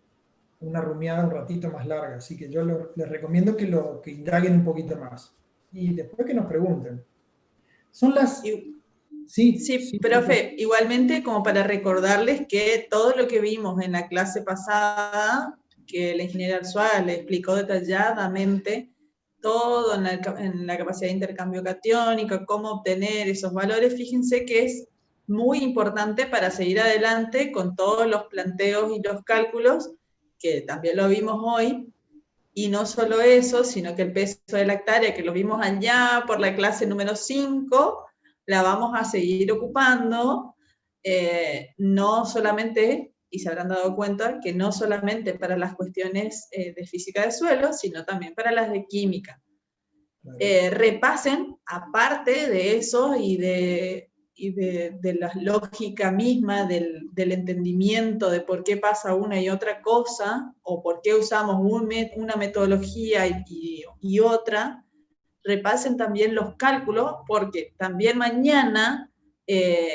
una rumiada un ratito más larga, así que yo les recomiendo que indaguen un poquito más. Y después que nos pregunten. Son las... Sí, profe, igualmente como para recordarles que todo lo que vimos en la clase pasada, que la ingeniera Arzuaga le explicó detalladamente, todo en la capacidad de intercambio catiónico, cómo obtener esos valores, fíjense que es muy importante para seguir adelante con todos los planteos y los cálculos, que también lo vimos hoy, y no solo eso, sino que el peso de la hectárea, que lo vimos allá por la clase número 5, la vamos a seguir ocupando, no solamente, y se habrán dado cuenta, que no solamente para las cuestiones de física de suelo, sino también para las de química. Repasen, aparte de eso y de la lógica misma, del entendimiento de por qué pasa una y otra cosa, o por qué usamos una metodología y otra, repasen también los cálculos, porque también mañana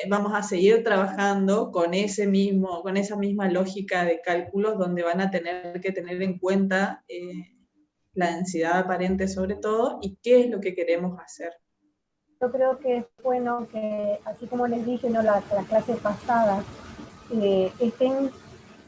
vamos a seguir trabajando con esa misma lógica de cálculos, donde van a tener que tener en cuenta la densidad aparente sobre todo, y qué es lo que queremos hacer. Yo creo que es bueno que, así como les dije, ¿no?, la clase pasada, estén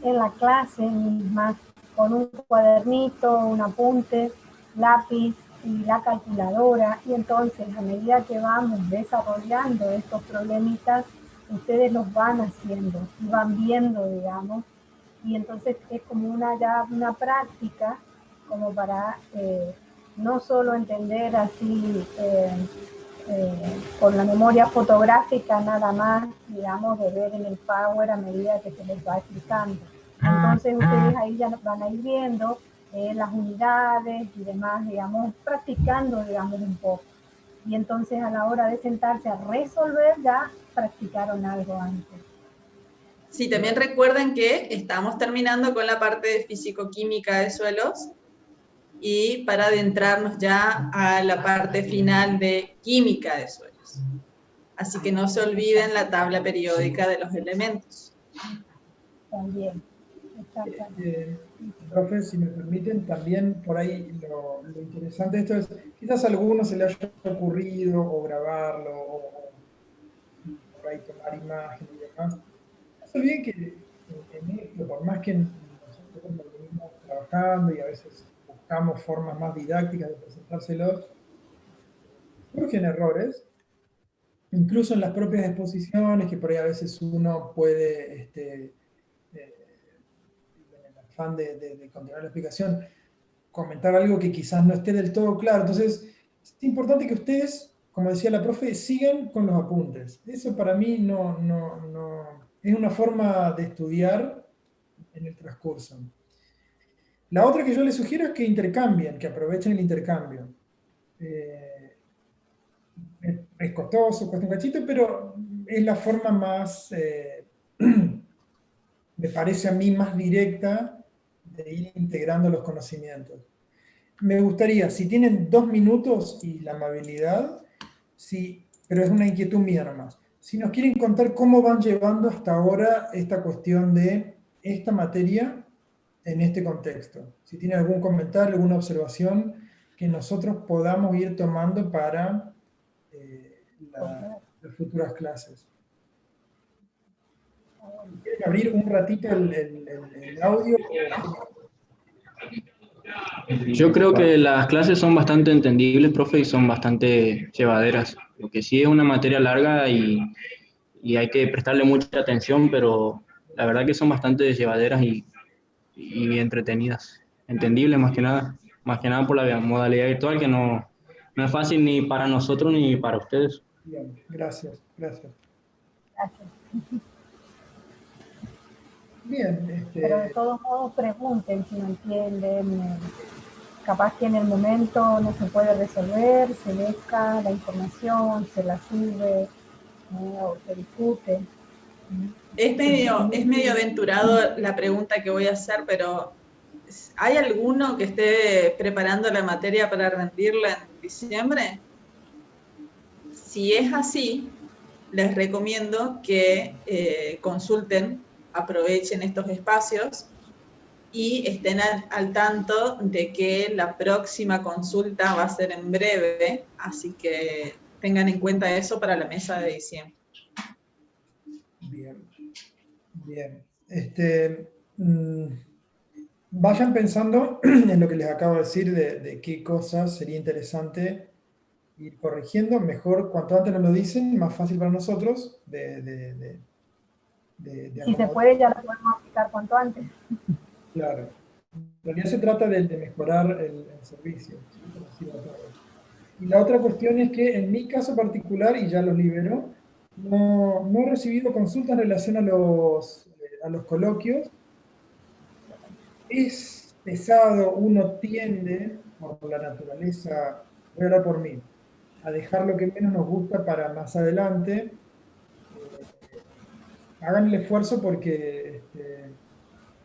en la clase misma con un cuadernito, un apunte, lápiz y la calculadora, y entonces a medida que vamos desarrollando estos problemitas, ustedes los van haciendo y van viendo, digamos, y entonces es como una práctica como para no solo entender así con la memoria fotográfica nada más, digamos, de ver en el Power a medida que se les va explicando. Entonces ustedes ahí ya van a ir viendo las unidades y demás, digamos, practicando, digamos, un poco. Y entonces a la hora de sentarse a resolver ya practicaron algo antes. Sí, también recuerden que estamos terminando con la parte de físico-química de suelos, y para adentrarnos ya a la parte final de química de suelos. Así que no se olviden la tabla periódica de los elementos. También. Profe, si me permiten, también por ahí lo interesante de esto es, quizás a algunos se le haya ocurrido o grabarlo o por ahí tomar imágenes y demás. No se olviden que en esto, por más que nosotros lo venimos trabajando y a veces buscamos formas más didácticas de presentárselos, surgen errores, incluso en las propias exposiciones, que por ahí a veces uno puede, en el afán de continuar la explicación, comentar algo que quizás no esté del todo claro. Entonces, es importante que ustedes, como decía la profe, sigan con los apuntes. Eso para mí no es una forma de estudiar en el transcurso. La otra que yo les sugiero es que intercambien, que aprovechen el intercambio. Es costoso, cuesta un cachito, pero es la forma más, me parece a mí, más directa de ir integrando los conocimientos. Me gustaría, si tienen 2 minutos y la amabilidad, sí, pero es una inquietud mía nomás, si nos quieren contar cómo van llevando hasta ahora esta cuestión de esta materia en este contexto. Si tienen algún comentario, alguna observación que nosotros podamos ir tomando para las futuras clases. ¿Quieren abrir un ratito el audio? Yo creo que las clases son bastante entendibles, profe, y son bastante llevaderas. Lo que sí es una materia larga y hay que prestarle mucha atención, pero la verdad que son bastante llevaderas y entretenidas. Entendibles más que nada por la modalidad virtual, que no es fácil ni para nosotros ni para ustedes. Bien, gracias. Bien, Pero de todos modos pregunten si no entienden. Capaz que en el momento no se puede resolver, se deja la información, se la sube o se discute. Es medio aventurado la pregunta que voy a hacer, pero ¿hay alguno que esté preparando la materia para rendirla en diciembre? Si es así, les recomiendo que consulten, aprovechen estos espacios y estén al tanto de que la próxima consulta va a ser en breve, así que tengan en cuenta eso para la mesa de diciembre. Bien. Vayan pensando en lo que les acabo de decir de qué cosas sería interesante ir corrigiendo. Mejor, cuanto antes nos lo dicen, más fácil para nosotros si se puede, ya lo podemos aplicar cuanto antes. Claro. En realidad se trata de mejorar el servicio. Y la otra cuestión es que en mi caso particular, y ya los libero, no he recibido consultas en relación a los coloquios. Es pesado, uno tiende, por la naturaleza, voy a hablar por mí, a dejar lo que menos nos gusta para más adelante. Hagan el esfuerzo porque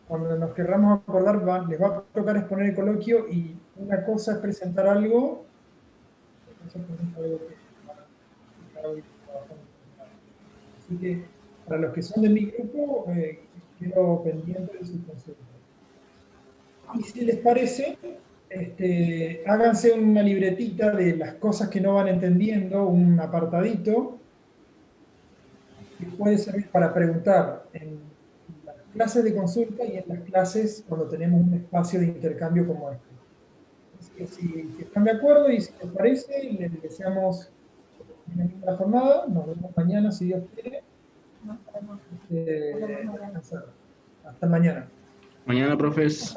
cuando nos querramos acordar les va a tocar exponer el coloquio y una cosa es presentar algo, así que para los que son de mi grupo quedo pendiente de sus consultas. Y si les parece, háganse una libretita de las cosas que no van entendiendo, un apartadito, que puede servir para preguntar en las clases de consulta y en las clases cuando tenemos un espacio de intercambio como este. Así que si están de acuerdo y si les parece, les deseamos una linda jornada. Nos vemos mañana, si Dios quiere. Hasta mañana. Mañana, profes.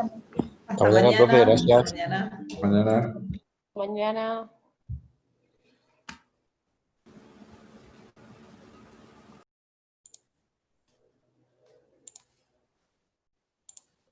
Hasta mañana, profe, gracias. Mañana. Mañana. Mañana.